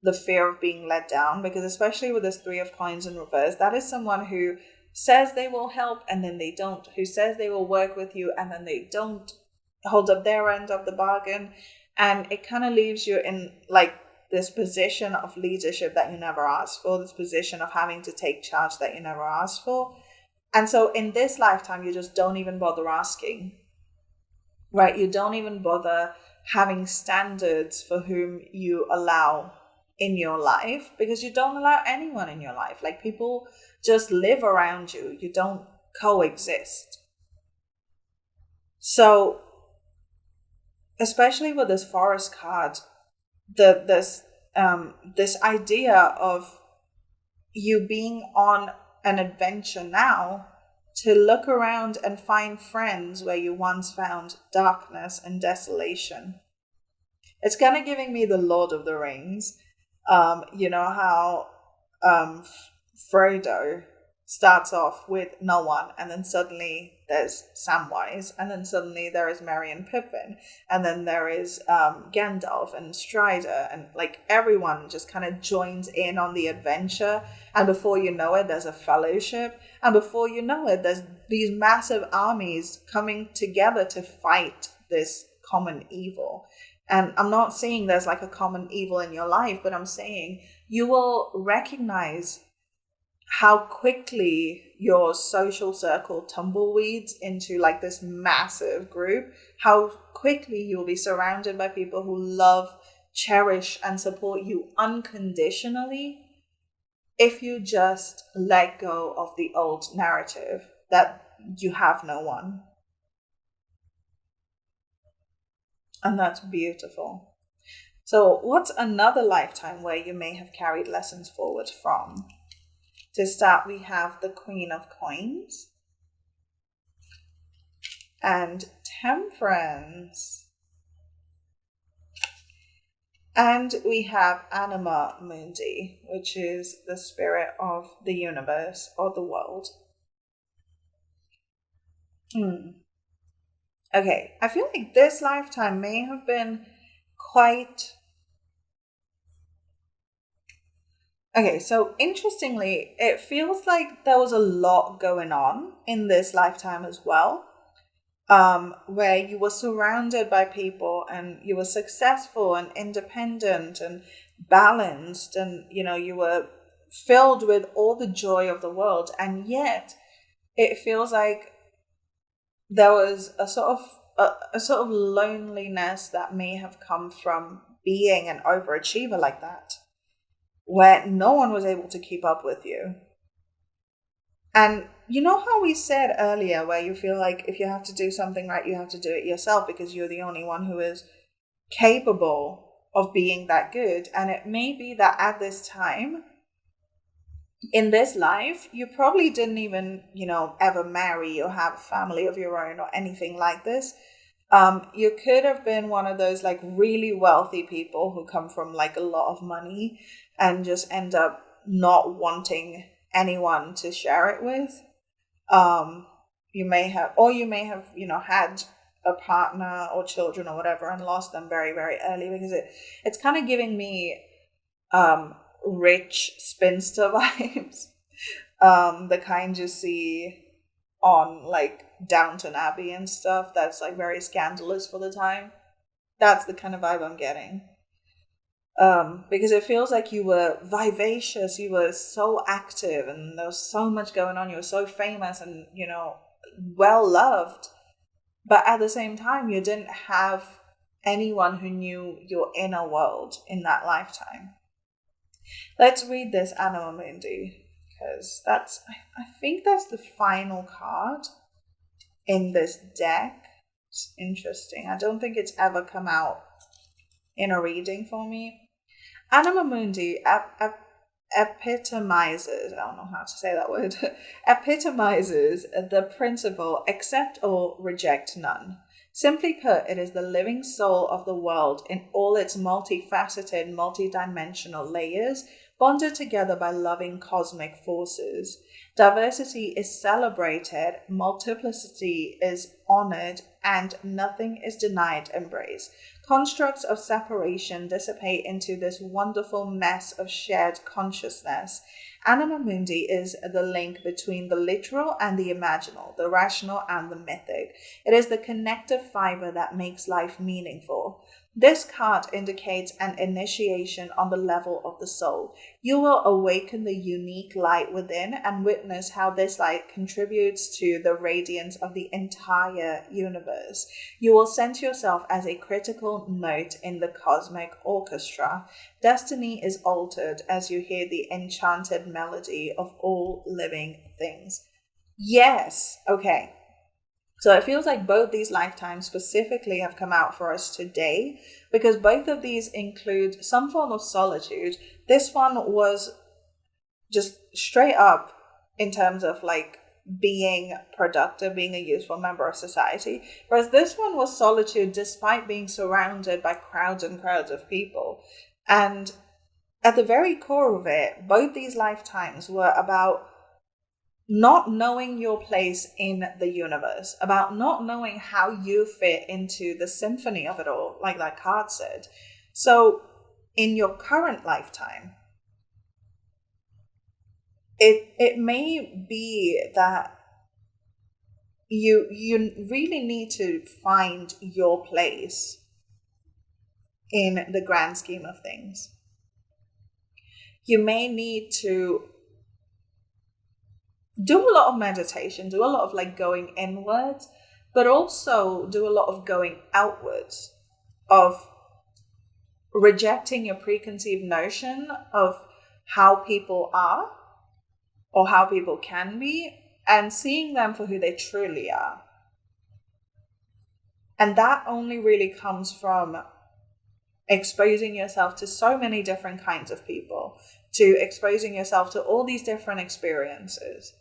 the fear of being let down, because especially with this Three of Coins in reverse, that is someone who says they will help and then they don't, who says they will work with you and then they don't hold up their end of the bargain. And it kind of leaves you in like this position of leadership that you never asked for, this position of having to take charge that you never asked for. And so in this lifetime, you just don't even bother asking, right? You don't even bother having standards for whom you allow in your life, because you don't allow anyone in your life. Like, people just live around you. You don't coexist. So, especially with this forest card, this idea of you being on an adventure now to look around and find friends where you once found darkness and desolation. It's kind of giving me the Lord of the Rings. You know how Frodo starts off with no one, and then suddenly there's Samwise, and then suddenly there is Merry and Pippin, and then there is Gandalf and Strider, and like everyone just kind of joins in on the adventure, and before you know it, there's a fellowship, and before you know it, there's these massive armies coming together to fight this common evil. And I'm not saying there's like a common evil in your life, but I'm saying you will recognize how quickly your social circle tumbleweeds into like this massive group, how quickly you will be surrounded by people who love, cherish, and support you unconditionally if you just let go of the old narrative that you have no one. And that's beautiful. So what's another lifetime where you may have carried lessons forward from? To start, we have the Queen of Coins and Temperance. And we have Anima Mundi, which is the spirit of the universe or the world. Okay, I feel like this lifetime may have been quite. Okay, so interestingly, it feels like there was a lot going on in this lifetime as well, where you were surrounded by people and you were successful and independent and balanced, and you were filled with all the joy of the world, and yet it feels like there was a sort of loneliness that may have come from being an overachiever like that, where no one was able to keep up with you. And you know how we said earlier, where you feel like if you have to do something right, you have to do it yourself because you're the only one who is capable of being that good. And it may be that at this time in this life, you probably didn't even, ever marry or have a family of your own or anything like this. You could have been one of those like really wealthy people who come from like a lot of money and just end up not wanting anyone to share it with. You may have, had a partner or children or whatever and lost them very, very early, because it's kind of giving me rich spinster vibes, the kind you see on like Downton Abbey and stuff, that's like very scandalous for the time. That's the kind of vibe I'm getting. Because it feels like you were vivacious, you were so active, and there was so much going on. You were so famous and, well loved. But at the same time, you didn't have anyone who knew your inner world in that lifetime. Let's read this Anima Mundi, because I think that's the final card in this deck. It's interesting. I don't think it's ever come out in a reading for me. Anima Mundi epitomizes, I don't know how to say that word, epitomizes the principle accept or reject none. Simply put, it is the living soul of the world in all its multifaceted, multidimensional layers, bonded together by loving cosmic forces. Diversity is celebrated, multiplicity is honored, and nothing is denied embrace. Constructs of separation dissipate into this wonderful mess of shared consciousness. Anima Mundi is the link between the literal and the imaginal, the rational and the mythic. It is the connective fiber that makes life meaningful. This card indicates an initiation on the level of the soul. You will awaken the unique light within and witness how this light contributes to the radiance of the entire universe. You will sense yourself as a critical note in the cosmic orchestra. Destiny is altered as you hear the enchanted melody of all living things. Yes, okay. So it feels like both these lifetimes specifically have come out for us today, because both of these include some form of solitude. This one was just straight up in terms of like being productive, being a useful member of society, whereas this one was solitude despite being surrounded by crowds and crowds of people. And at the very core of it, both these lifetimes were about not knowing your place in the universe, about not knowing how you fit into the symphony of it all, like that card said. So in your current lifetime, it may be that you really need to find your place in the grand scheme of things. You may need to do a lot of meditation, do a lot of like going inwards, but also do a lot of going outwards, of rejecting your preconceived notion of how people are or how people can be, and seeing them for who they truly are. And that only really comes from exposing yourself to so many different kinds of people, to exposing yourself to all these different experiences.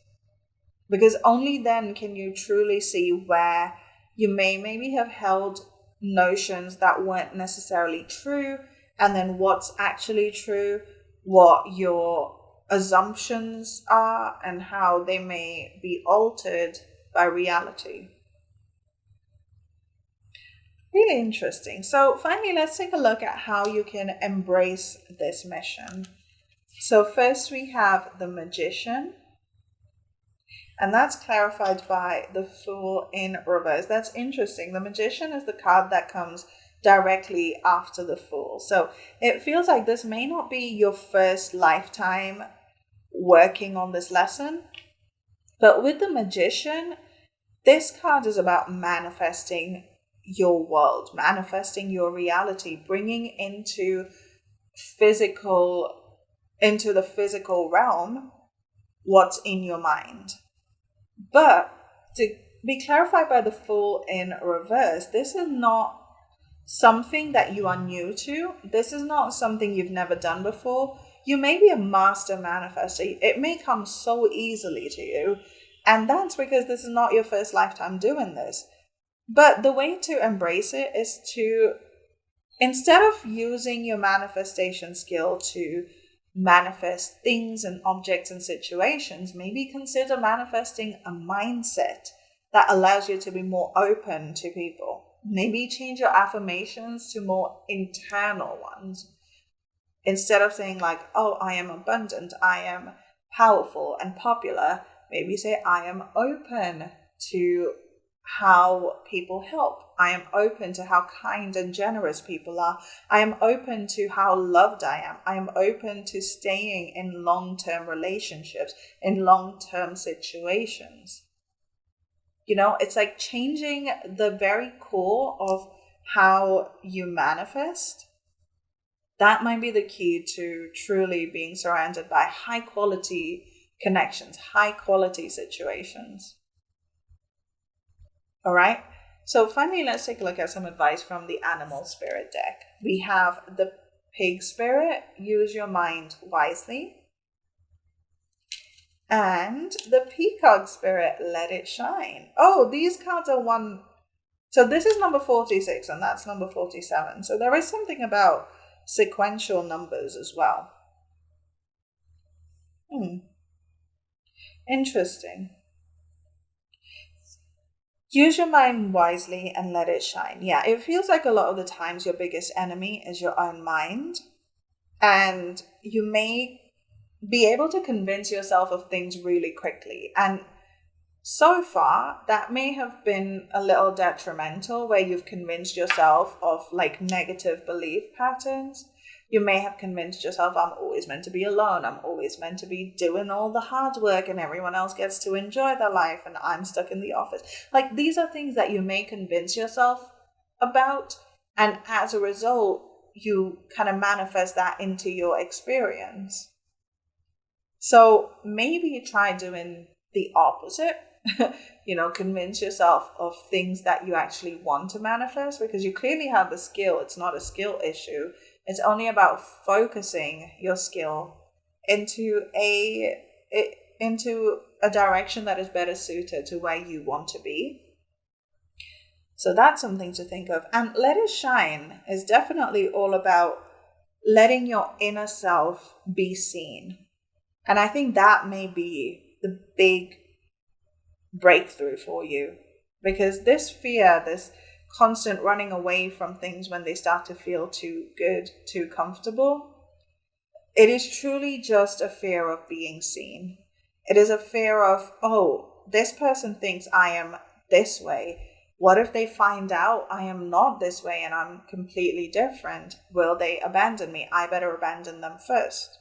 Because only then can you truly see where you maybe have held notions that weren't necessarily true, and then what's actually true, what your assumptions are, and how they may be altered by reality. Really interesting. So finally, let's take a look at how you can embrace this mission. So first we have the Magician, and that's clarified by the Fool in reverse. That's interesting. The Magician is the card that comes directly after the Fool. So it feels like this may not be your first lifetime working on this lesson, but with the Magician, this card is about manifesting your world, manifesting your reality, bringing into the physical realm what's in your mind. But to be clarified by the Fool in reverse, this is not something that you are new to. This is not something you've never done before. You may be a master manifester. It may come so easily to you. And that's because this is not your first lifetime doing this. But the way to embrace it is to, instead of using your manifestation skill to manifest things and objects and situations, maybe consider manifesting a mindset that allows you to be more open to people. Maybe change your affirmations to more internal ones. Instead of saying like, oh, I am abundant, I am powerful and popular, maybe say, I am open to how people help. I am open to how kind and generous people are. I am open to how loved I am. I am open to staying in long-term relationships, in long-term situations. You know, it's like changing the very core of how you manifest. That might be the key to truly being surrounded by high quality connections, high quality situations. All right. So finally, let's take a look at some advice from the Animal Spirit deck. We have the Pig Spirit, use your mind wisely. And the Peacock Spirit, let it shine. Oh, these cards are one. So this is number 46 and that's number 47. So there is something about sequential numbers as well. Interesting. Use your mind wisely and let it shine. Yeah, it feels like a lot of the times your biggest enemy is your own mind. And you may be able to convince yourself of things really quickly. And so far, that may have been a little detrimental where you've convinced yourself of like negative belief patterns. You may have convinced yourself, I'm always meant to be alone. I'm always meant to be doing all the hard work and everyone else gets to enjoy their life and I'm stuck in the office. Like these are things that you may convince yourself about. And as a result, you kind of manifest that into your experience. So maybe try doing the opposite. Convince yourself of things that you actually want to manifest because you clearly have the skill. It's not a skill issue. It's only about focusing your skill into a direction that is better suited to where you want to be. So that's something to think of. And let it shine is definitely all about letting your inner self be seen. And I think that may be the big breakthrough for you, because this fear, this constant running away from things when they start to feel too good, too comfortable, it is truly just a fear of being seen. It is a fear of, oh, this person thinks I am this way. What if they find out I am not this way and I'm completely different? Will they abandon me? I better abandon them first.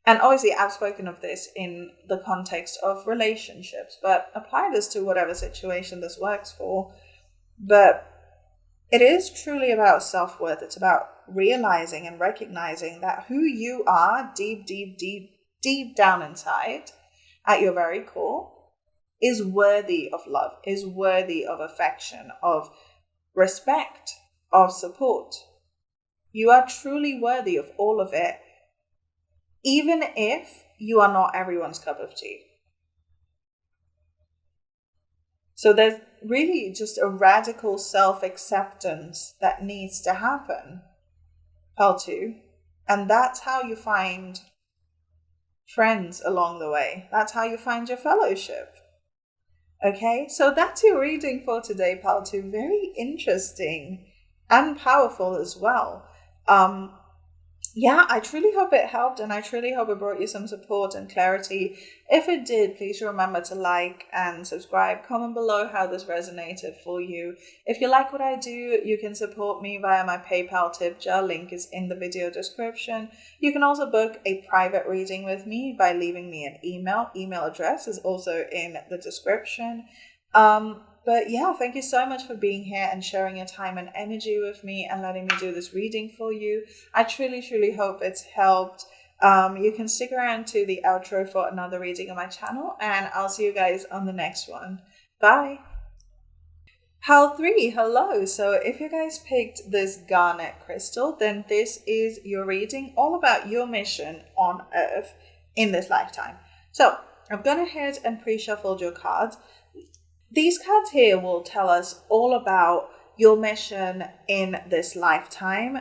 And obviously, I've spoken of this in the context of relationships, but apply this to whatever situation this works for. But it is truly about self-worth. It's about realizing and recognizing that who you are deep, deep, deep, deep down inside, at your very core, is worthy of love, is worthy of affection, of respect, of support. You are truly worthy of all of it, even if you are not everyone's cup of tea. So there's really just a radical self-acceptance that needs to happen, L2. And that's how you find friends along the way. That's how you find your fellowship. Okay, so that's your reading for today, pal. Two. Very interesting and powerful as well. Um, Yeah, I truly hope it helped and I truly hope it brought you some support and clarity. If it did, please remember to like and subscribe. Comment below how this resonated for you. If you like what I do, you can support me via my PayPal tip jar. Link is in the video description. You can also book a private reading with me by leaving me an email. Email address is also in the description. But yeah, thank you so much for being here and sharing your time and energy with me and letting me do this reading for you. I truly, truly hope it's helped. You can stick around to the outro for another reading on my channel, and I'll see you guys on the next one. Bye. Pal 3, hello. So if you guys picked this garnet crystal, then this is your reading all about your mission on Earth in this lifetime. So I've gone ahead and pre-shuffled your cards. These cards here will tell us all about your mission in this lifetime,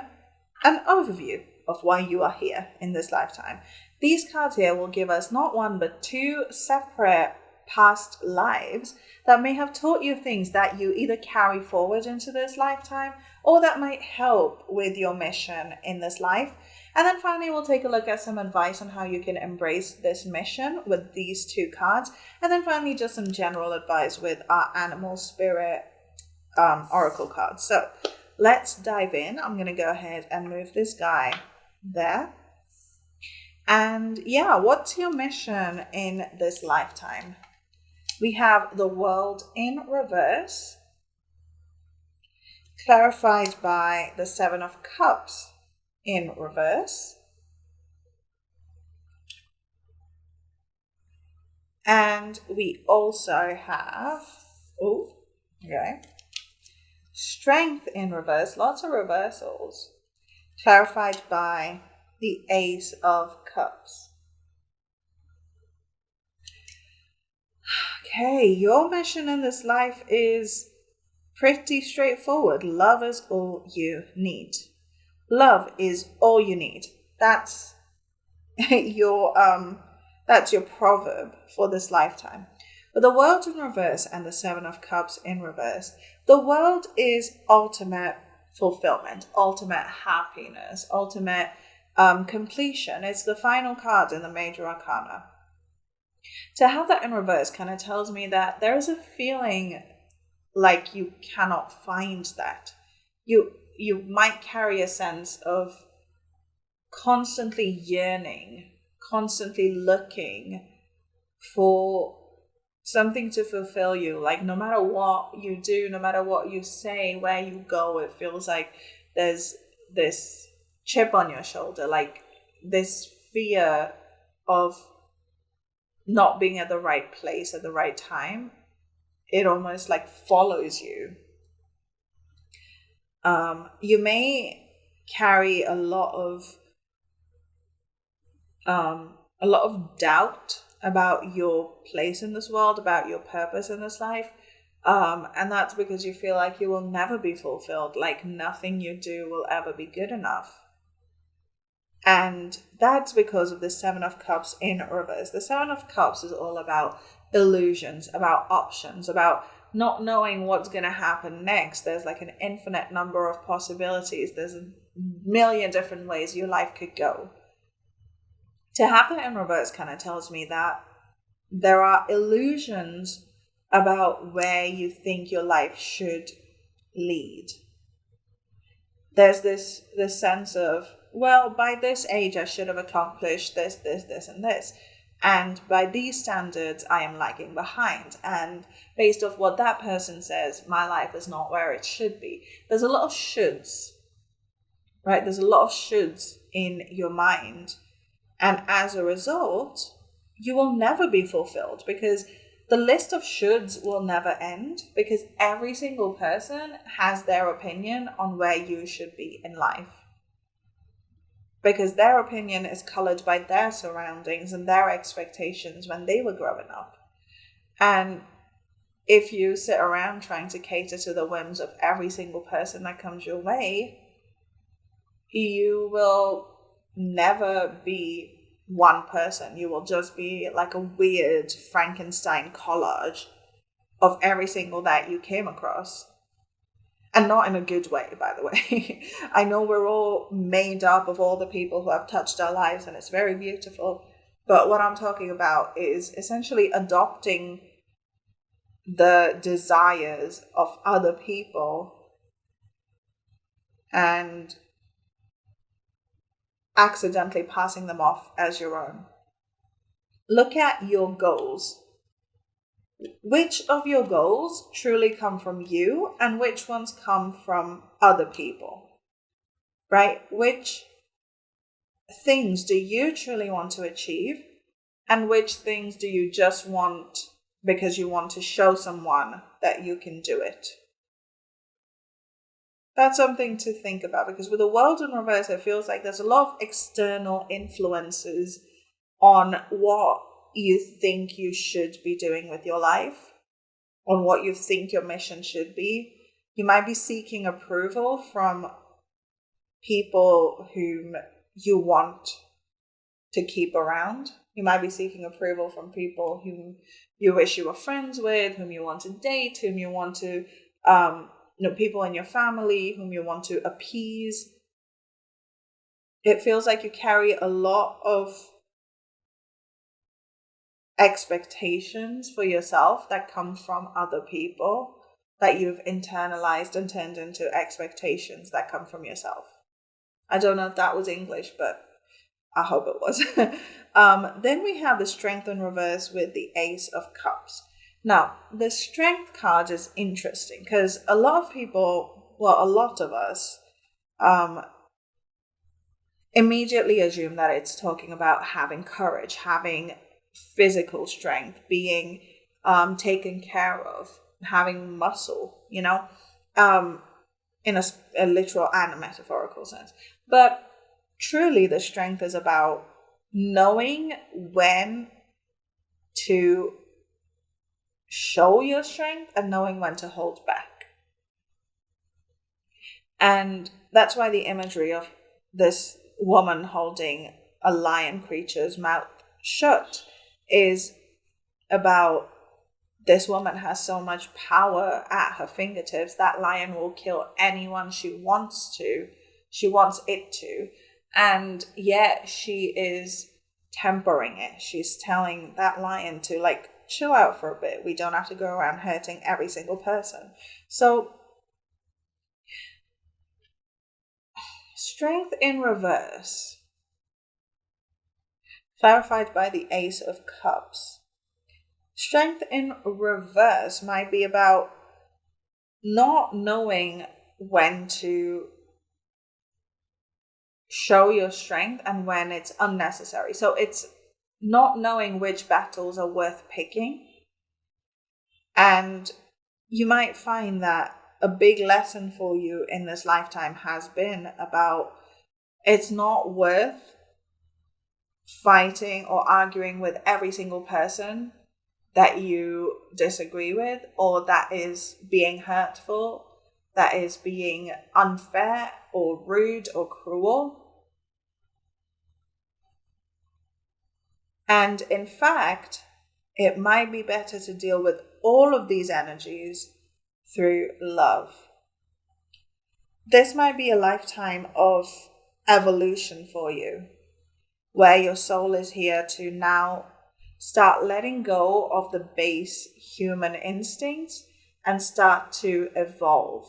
an overview of why you are here in this lifetime. These cards here will give us not one but two separate past lives that may have taught you things that you either carry forward into this lifetime or that might help with your mission in this life. And then finally, we'll take a look at some advice on how you can embrace this mission with these two cards. And then finally, just some general advice with our animal spirit oracle cards. So let's dive in. I'm going to go ahead and move this guy there. And yeah, what's your mission in this lifetime? We have the world in reverse, clarified by the Seven of Cups in reverse. And we also have, strength in reverse, lots of reversals, clarified by the Ace of Cups. Okay, your mission in this life is pretty straightforward. Love is all you need. Love is all you need. That's your proverb for this lifetime. With the world in reverse and the Seven of Cups in reverse, the world is ultimate fulfillment, ultimate happiness, ultimate completion. It's the final card in the major arcana. To have that in reverse kind of tells me that there is a feeling like you cannot find that. You might carry a sense of constantly yearning, constantly looking for something to fulfill you. Like no matter what you do, no matter what you say, where you go, it feels like there's this chip on your shoulder, like this fear of not being at the right place at the right time. It almost like follows you. You may carry a lot of doubt about your place in this world, about your purpose in this life. And that's because you feel like you will never be fulfilled, like nothing you do will ever be good enough. And that's because of the Seven of Cups in reverse. The Seven of Cups is all about illusions, about options, about not knowing what's going to happen next. There's like an infinite number of possibilities. There's a million different ways your life could go. To have that in reverse kind of tells me that there are illusions about where you think your life should lead. There's this sense of, well, by this age, I should have accomplished this, and this. And by these standards, I am lagging behind. And based off what that person says, my life is not where it should be. There's a lot of shoulds, right? There's a lot of shoulds in your mind. And as a result, you will never be fulfilled because the list of shoulds will never end, because every single person has their opinion on where you should be in life. Because their opinion is colored by their surroundings and their expectations when they were growing up. And if you sit around trying to cater to the whims of every single person that comes your way, you will never be one person. You will just be like a weird Frankenstein collage of every single that you came across. And not in a good way, by the way. I know we're all made up of all the people who have touched our lives, and it's very beautiful. But what I'm talking about is essentially adopting the desires of other people and accidentally passing them off as your own. Look at your goals. Which of your goals truly come from you and which ones come from other people, right? Which things do you truly want to achieve and which things do you just want because you want to show someone that you can do it? That's something to think about, because with the world in reverse, it feels like there's a lot of external influences on what you think you should be doing with your life, on what you think your mission should be. You might be seeking approval from people whom you want to keep around. You might be seeking approval from people whom you wish you were friends with, whom you want to date, whom you want to, people in your family whom you want to appease. It feels like you carry a lot of expectations for yourself that come from other people that you've internalized and turned into expectations that come from yourself. I don't know if that was English, but I hope it was. Then we have the Strength in reverse with the Ace of Cups. Now, the Strength card is interesting because a lot of us immediately assume that it's talking about having courage, having physical strength, being taken care of, having muscle, in a literal and a metaphorical sense. But truly, the strength is about knowing when to show your strength and knowing when to hold back. And that's why the imagery of this woman holding a lion creature's mouth shut is about this woman has so much power at her fingertips. That lion will kill anyone she wants it to. And yet she is tempering it. She's telling that lion to chill out for a bit. We don't have to go around hurting every single person. So Strength in reverse, clarified by the Ace of Cups. Strength in reverse might be about not knowing when to show your strength and when it's unnecessary. So it's not knowing which battles are worth picking. And you might find that a big lesson for you in this lifetime has been about it's not worth fighting or arguing with every single person that you disagree with, or that is being hurtful, that is being unfair or rude or cruel. And in fact, it might be better to deal with all of these energies through love. This might be a lifetime of evolution for you, where your soul is here to now start letting go of the base human instincts and start to evolve.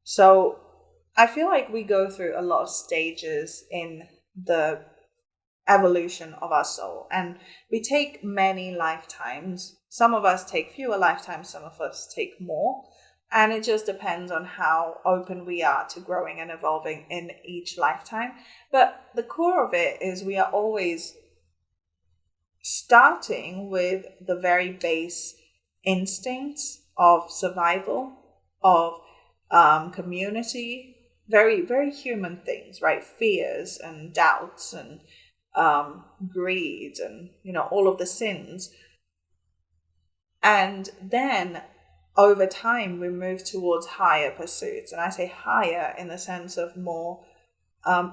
So I feel like we go through a lot of stages in the evolution of our soul, and we take many lifetimes. Some of us take fewer lifetimes, some of us take more, and it just depends on how open we are to growing and evolving in each lifetime. But the core of it is we are always starting with the very base instincts of survival, of community, very, very human things, right? Fears and doubts and greed and, all of the sins. And then over time, we move towards higher pursuits. And I say higher in the sense of more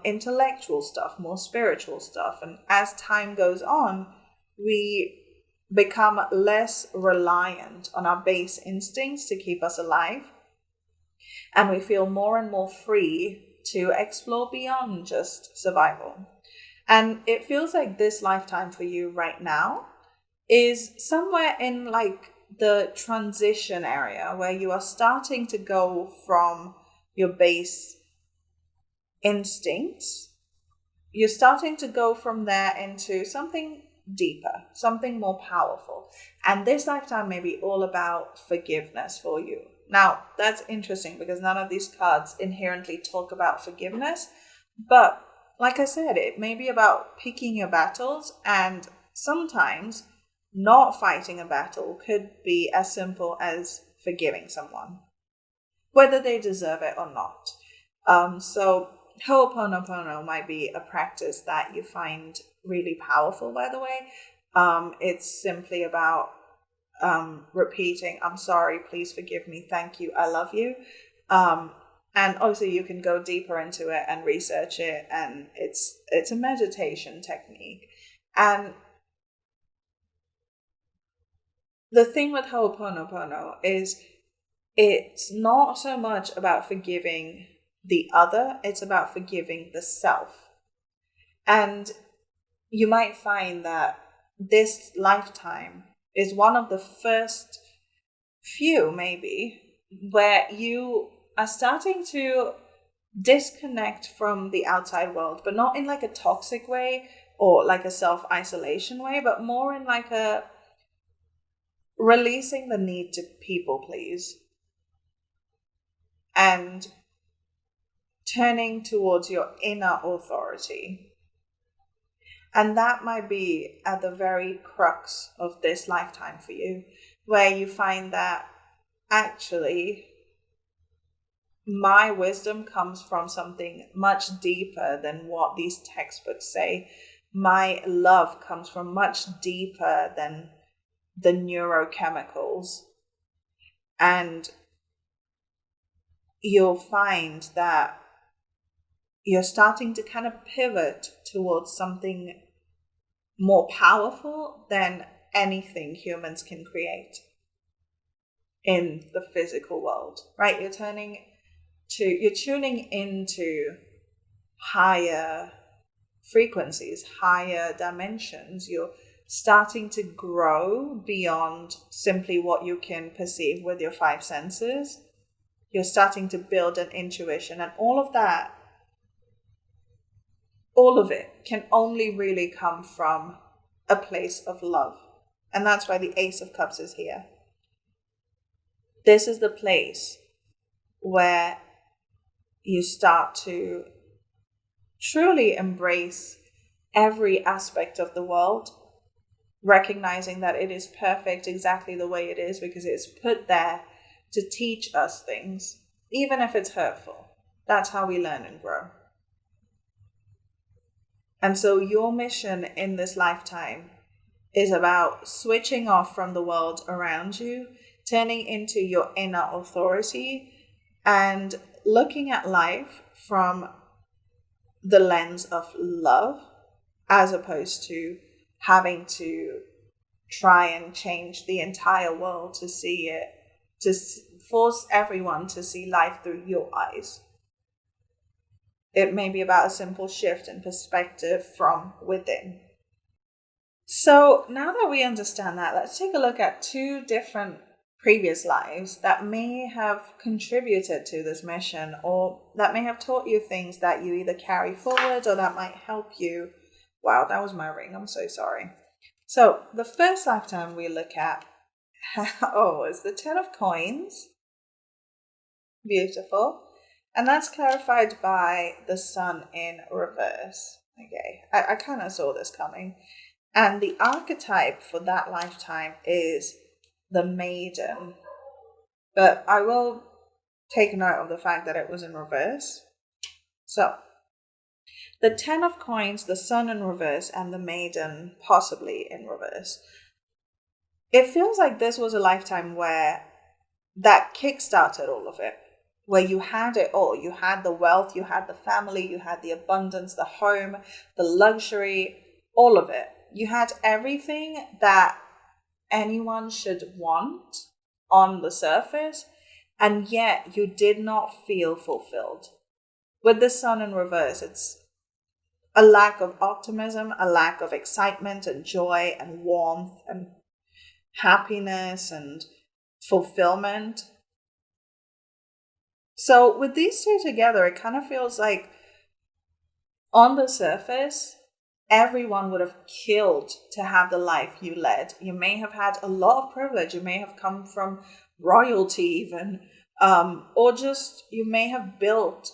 intellectual stuff, more spiritual stuff. And as time goes on, we become less reliant on our base instincts to keep us alive. And we feel more and more free to explore beyond just survival. And it feels like this lifetime for you right now is somewhere in like the transition area where you are starting to go from your base instincts. You're starting to go from there into something deeper, something more powerful. And this lifetime may be all about forgiveness for you. Now, that's interesting because none of these cards inherently talk about forgiveness. But like I said, it may be about picking your battles, and sometimes not fighting a battle could be as simple as forgiving someone, whether they deserve it or not. So Ho'oponopono might be a practice that you find really powerful, by the way. It's simply about repeating, I'm sorry, please forgive me, thank you, I love you. And obviously you can go deeper into it and research it, and it's a meditation technique. And the thing with Ho'oponopono is it's not so much about forgiving the other, it's about forgiving the self. And you might find that this lifetime is one of the first few, maybe, where you are starting to disconnect from the outside world, but not in like a toxic way or like a self-isolation way, but more in like a releasing the need to people please and turning towards your inner authority. And that might be at the very crux of this lifetime for you, where you find that actually my wisdom comes from something much deeper than what these textbooks say. My love comes from much deeper than the neurochemicals. And you'll find that you're starting to kind of pivot towards something more powerful than anything humans can create in the physical world, right? You're tuning into higher frequencies, higher dimensions. You're starting to grow beyond simply what you can perceive with your five senses. You're starting to build an intuition, and all of that, all of it can only really come from a place of love. And that's why the Ace of Cups is here. This is the place where you start to truly embrace every aspect of the world, recognizing that it is perfect exactly the way it is because it's put there to teach us things, even if it's hurtful. That's how we learn and grow. And so your mission in this lifetime is about switching off from the world around you, turning into your inner authority, and looking at life from the lens of love, as opposed to having to try and change the entire world to see it, to force everyone to see life through your eyes. It may be about a simple shift in perspective from within. So now that we understand that, let's take a look at two different previous lives that may have contributed to this mission, or that may have taught you things that you either carry forward or that might help you. Wow, that was my ring. I'm so sorry. So the first lifetime we look at, is the Ten of Coins. Beautiful. And that's clarified by the Sun in reverse. Okay, I kind of saw this coming. And the archetype for that lifetime is the Maiden. But I will take note of the fact that it was in reverse. So, the Ten of Coins, the Sun in reverse, and the Maiden possibly in reverse. It feels like this was a lifetime where that kickstarted all of it. Where you had it all. You had the wealth, you had the family, you had the abundance, the home, the luxury, all of it. You had everything that anyone should want on the surface, and yet you did not feel fulfilled. With the sun in reverse, it's a lack of optimism, a lack of excitement and joy and warmth and happiness and fulfillment. So, with these two together, it kind of feels like on the surface, everyone would have killed to have the life you led. You may have had a lot of privilege. You may have come from royalty, even, or just you may have built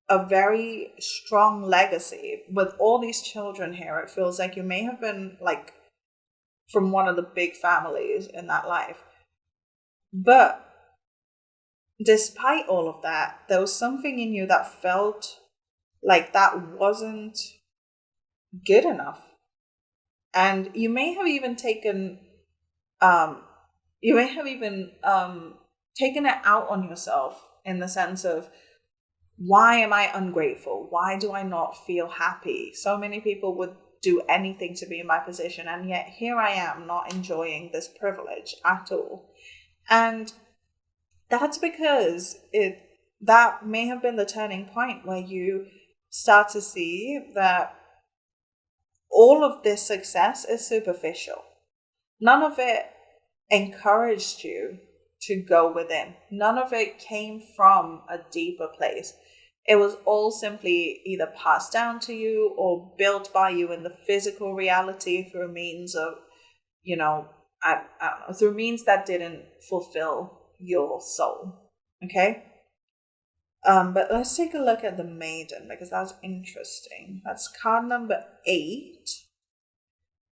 a very strong legacy with all these children here. It feels like you may have been like from one of the big families in that life. But despite all of that, there was something in you that felt like that wasn't good enough. And you may have even taken taken it out on yourself in the sense of, why am I ungrateful? Why do I not feel happy? So many people would do anything to be in my position, and yet here I am not enjoying this privilege at all. And that's because that may have been the turning point where you start to see that all of this success is superficial. None of it encouraged you to go within. None of it came from a deeper place. It was all simply either passed down to you or built by you in the physical reality through means of, I don't know, through means that didn't fulfill your soul. Okay? But let's take a look at the maiden, because that's interesting. That's card number 8.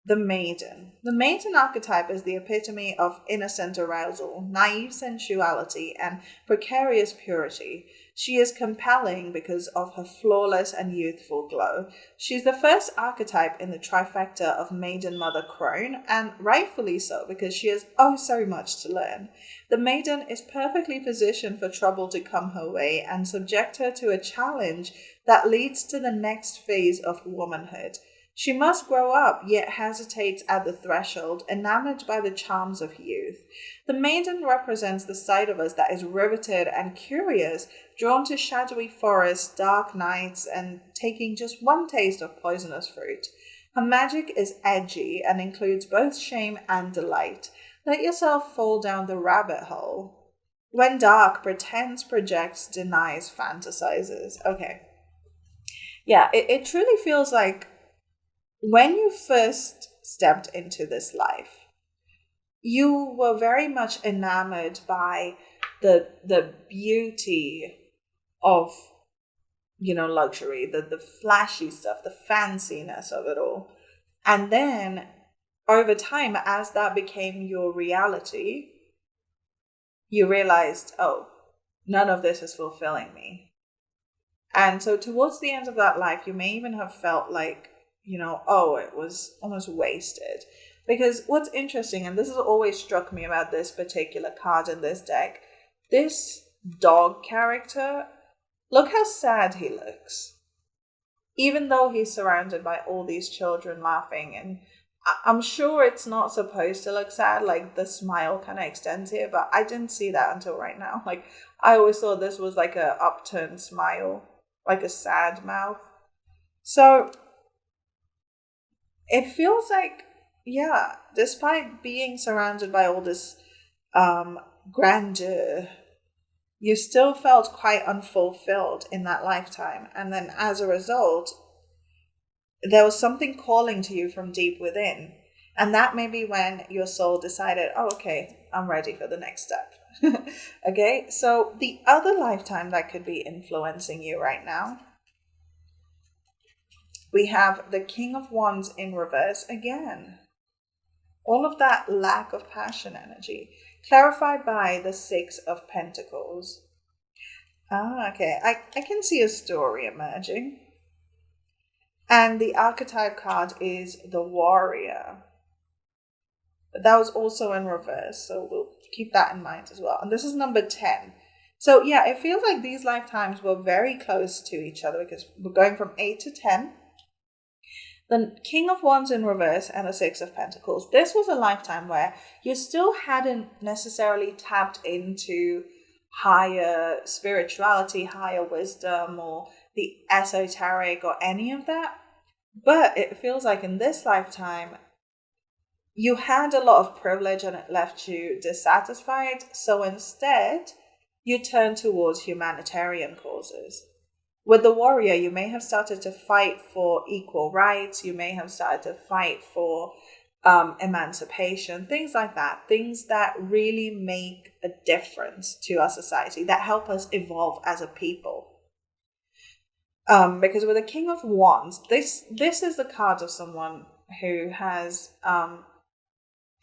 The maiden. The maiden archetype is the epitome of innocent arousal, naive sensuality, and precarious purity. She is compelling because of her flawless and youthful glow. She's the first archetype in the trifecta of maiden, mother, crone, and rightfully so, because she has oh so much to learn. The maiden is perfectly positioned for trouble to come her way and subject her to a challenge that leads to the next phase of womanhood. She must grow up, yet hesitates at the threshold, enamored by the charms of youth. The maiden represents the side of us that is riveted and curious, drawn to shadowy forests, dark nights, and taking just one taste of poisonous fruit. Her magic is edgy and includes both shame and delight. Let yourself fall down the rabbit hole. When dark, pretends, projects, denies, fantasizes. Okay. Yeah, it truly feels like when you first stepped into this life, you were very much enamored by the beauty of, luxury, the flashy stuff, the fanciness of it all. And then over time, as that became your reality, you realized, oh, none of this is fulfilling me. And so towards the end of that life, you may even have felt like, it was almost wasted. Because what's interesting, and this has always struck me about this particular card in this deck, this dog character, look how sad he looks. Even though he's surrounded by all these children laughing, and I'm sure it's not supposed to look sad, like the smile kind of extends here, but I didn't see that until right now. Like, I always thought this was like a upturned smile, like a sad mouth. So it feels like, yeah, despite being surrounded by all this grandeur, you still felt quite unfulfilled in that lifetime. And then as a result, there was something calling to you from deep within. And that may be when your soul decided, oh, okay, I'm ready for the next step. Okay, so the other lifetime that could be influencing you right now, we have the King of Wands in reverse again. All of that lack of passion energy, clarified by the Six of Pentacles. Okay, I can see a story emerging. And the archetype card is the Warrior. But that was also in reverse, so we'll keep that in mind as well. And this is number 10. So yeah, it feels like these lifetimes were very close to each other because we're going from 8 to 10. The King of Wands in reverse and the Six of Pentacles. This was a lifetime where you still hadn't necessarily tapped into higher spirituality, higher wisdom, or the esoteric or any of that. But it feels like in this lifetime, you had a lot of privilege and it left you dissatisfied. So instead, you turned towards humanitarian causes. With the Warrior, you may have started to fight for equal rights. You may have started to fight for emancipation, things like that. Things that really make a difference to our society, that help us evolve as a people. Because with the King of Wands, this is the card of someone who has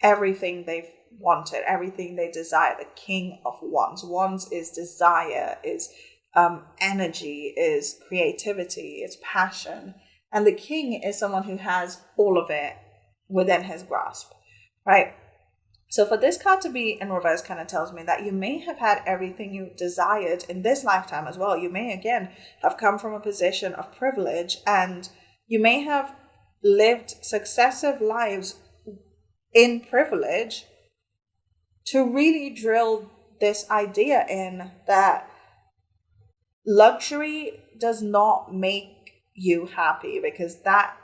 everything they've wanted, everything they desire. The King of Wands. Wands is desire, is energy, is creativity, is passion. And the king is someone who has all of it within his grasp, right? So for this card to be in reverse kind of tells me that you may have had everything you desired in this lifetime as well. You may, again, have come from a position of privilege, and you may have lived successive lives in privilege to really drill this idea in that luxury does not make you happy, because that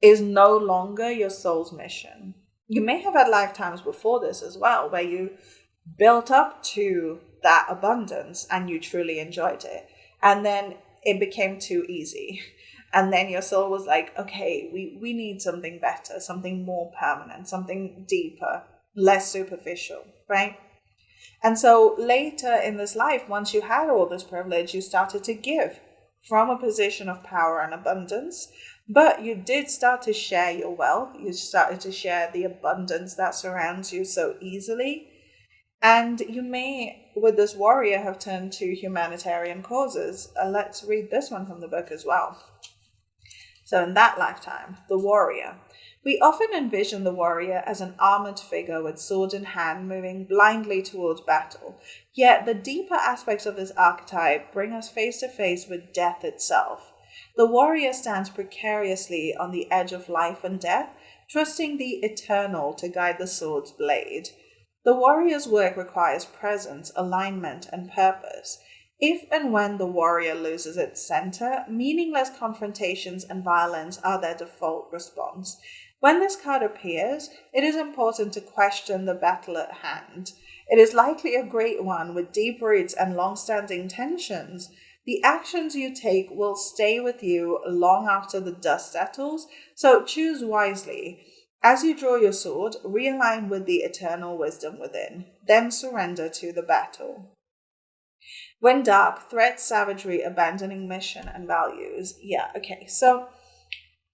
is no longer your soul's mission. You may have had lifetimes before this as well, where you built up to that abundance and you truly enjoyed it. And then it became too easy. And then your soul was like, okay, we need something better, something more permanent, something deeper, less superficial, right? And so later in this life, once you had all this privilege, you started to give from a position of power and abundance. But you did start to share your wealth. You started to share the abundance that surrounds you so easily. And you may, with this Warrior, have turned to humanitarian causes. Let's read this one from the book as well. So in that lifetime, the Warrior. We often envision the Warrior as an armored figure with sword in hand moving blindly towards battle. Yet the deeper aspects of this archetype bring us face to face with death itself. The Warrior stands precariously on the edge of life and death, trusting the eternal to guide the sword's blade. The Warrior's work requires presence, alignment, and purpose. If and when the Warrior loses its center, meaningless confrontations and violence are their default response. When this card appears, it is important to question the battle at hand. It is likely a great one with deep roots and long-standing tensions. The actions you take will stay with you long after the dust settles, so choose wisely. As you draw your sword, realign with the eternal wisdom within, then surrender to the battle. When dark, threats, savagery, abandoning mission and values. Yeah, okay, so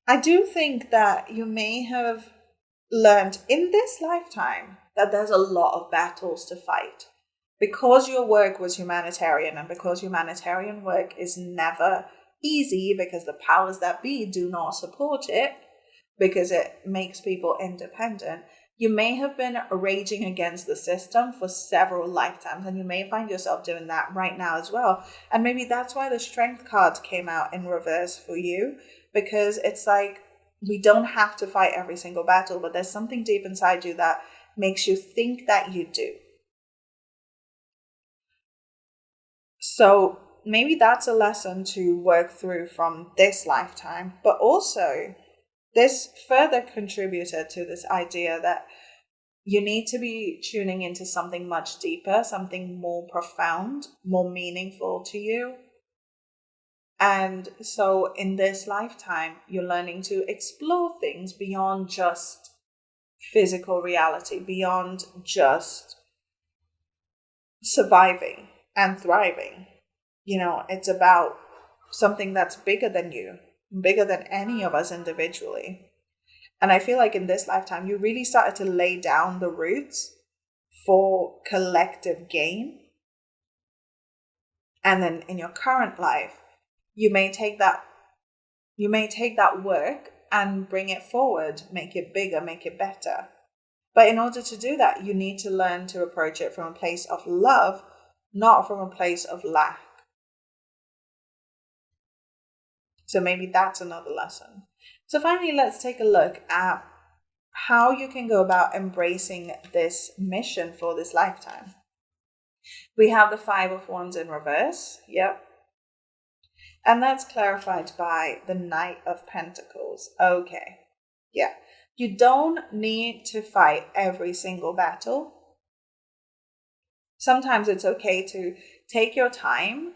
I do think that you may have learned in this lifetime that there's a lot of battles to fight. Because your work was humanitarian, and because humanitarian work is never easy, because the powers that be do not support it, because it makes people independent, you may have been raging against the system for several lifetimes, and you may find yourself doing that right now as well. And maybe that's why the Strength card came out in reverse for you, because it's like, we don't have to fight every single battle, but there's something deep inside you that makes you think that you do. So maybe that's a lesson to work through from this lifetime, but also this further contributed to this idea that you need to be tuning into something much deeper, something more profound, more meaningful to you. And so in this lifetime, you're learning to explore things beyond just physical reality, beyond just surviving and thriving. You know, it's about something that's bigger than you, bigger than any of us individually. And I feel like in this lifetime, you really started to lay down the roots for collective gain. And then in your current life, you may take that work and bring it forward, make it bigger, make it better. But in order to do that, you need to learn to approach it from a place of love, not from a place of lack. So maybe that's another lesson. So finally, let's take a look at how you can go about embracing this mission for this lifetime. We have the Five of Wands in reverse. Yep. And that's clarified by the Knight of Pentacles. Okay. Yeah. You don't need to fight every single battle. Sometimes it's okay to take your time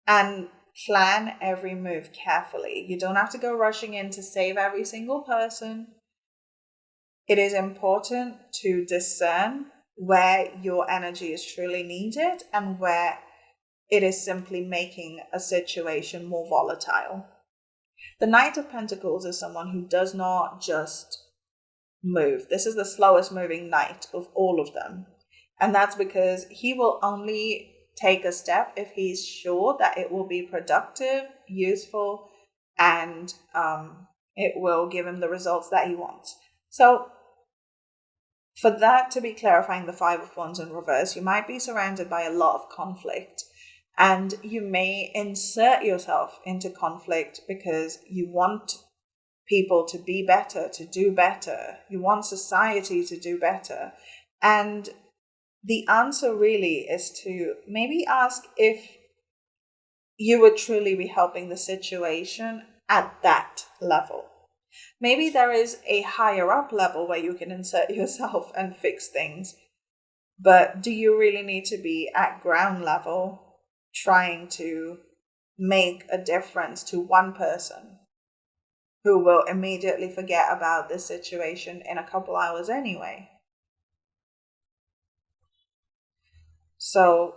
and plan every move carefully. You don't have to go rushing in to save every single person. It is important to discern where your energy is truly needed and where it is simply making a situation more volatile. The Knight of Pentacles is someone who does not just move. This is the slowest moving knight of all of them. And that's because he will only take a step if he's sure that it will be productive, useful, and it will give him the results that he wants. So for that to be clarifying the Five of Wands in reverse, you might be surrounded by a lot of conflict. And you may insert yourself into conflict because you want people to be better, to do better. You want society to do better. And the answer really is to maybe ask if you would truly be helping the situation at that level. Maybe there is a higher up level where you can insert yourself and fix things. But do you really need to be at ground level trying to make a difference to one person who will immediately forget about this situation in a couple hours anyway? So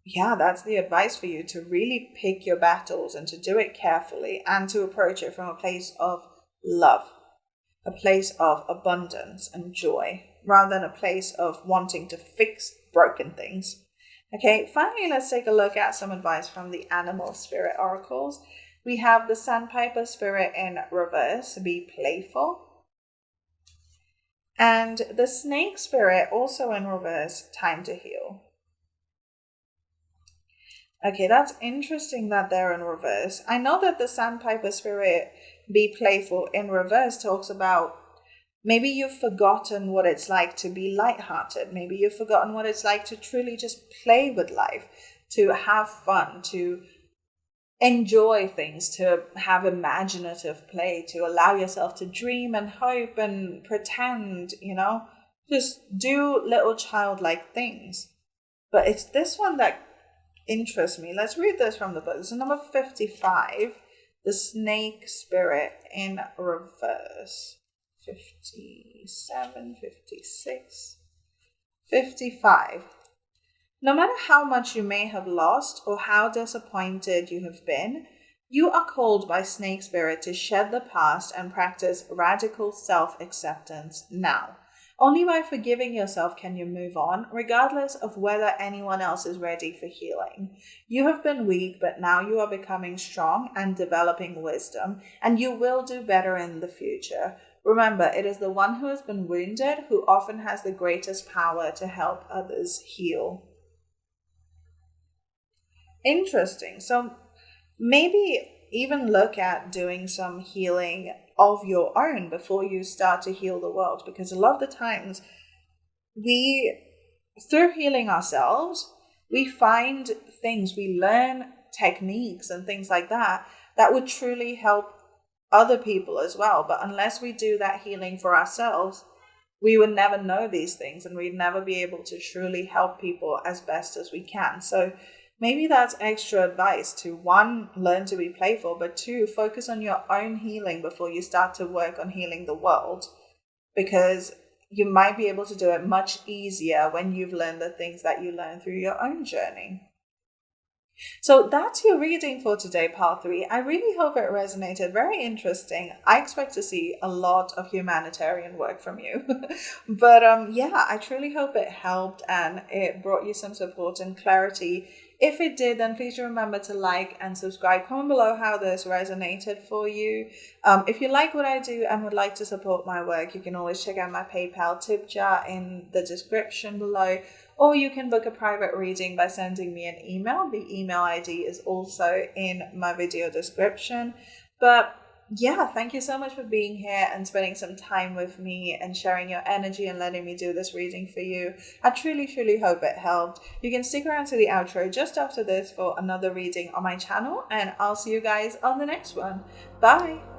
yeah, that's the advice for you, to really pick your battles and to do it carefully and to approach it from a place of love, a place of abundance and joy, rather than a place of wanting to fix broken things. Okay, finally, let's take a look at some advice from the animal spirit oracles. We have the Sandpiper spirit in reverse, be playful. And the Snake spirit also in reverse, time to heal. Okay, that's interesting that they're in reverse. I know that the Sandpiper spirit, be playful, in reverse talks about maybe you've forgotten what it's like to be lighthearted. Maybe you've forgotten what it's like to truly just play with life, to have fun, to enjoy things, to have imaginative play, to allow yourself to dream and hope and pretend, just do little childlike things. But it's this one that interests me. Let's read this from the book. This is number 55, the Snake spirit in reverse. 57, 56, 55. No matter how much you may have lost or how disappointed you have been, you are called by Snake Spirit to shed the past and practice radical self-acceptance now. Only by forgiving yourself can you move on, regardless of whether anyone else is ready for healing. You have been weak, but now you are becoming strong and developing wisdom, and you will do better in the future. Remember, it is the one who has been wounded who often has the greatest power to help others heal. Interesting. So maybe even look at doing some healing of your own before you start to heal the world, because a lot of the times through healing ourselves, we find things, we learn techniques and things like that would truly help other people as well. But unless we do that healing for ourselves, we would never know these things and we'd never be able to truly help people as best as we can. So maybe that's extra advice to, one, learn to be playful, but two, focus on your own healing before you start to work on healing the world, because you might be able to do it much easier when you've learned the things that you learned through your own journey. So that's your reading for today, part 3. I really hope it resonated. Very interesting. I expect to see a lot of humanitarian work from you. But yeah, I truly hope it helped and it brought you some support and clarity. If it did, then please remember to like and subscribe. Comment below how this resonated for you. If you like what I do and would like to support my work, you can always check out my PayPal tip jar in the description below. Or you can book a private reading by sending me an email. The email ID is also in my video description. But yeah, thank you so much for being here and spending some time with me and sharing your energy and letting me do this reading for you. I truly, truly hope it helped. You can stick around to the outro just after this for another reading on my channel, and I'll see you guys on the next one. Bye.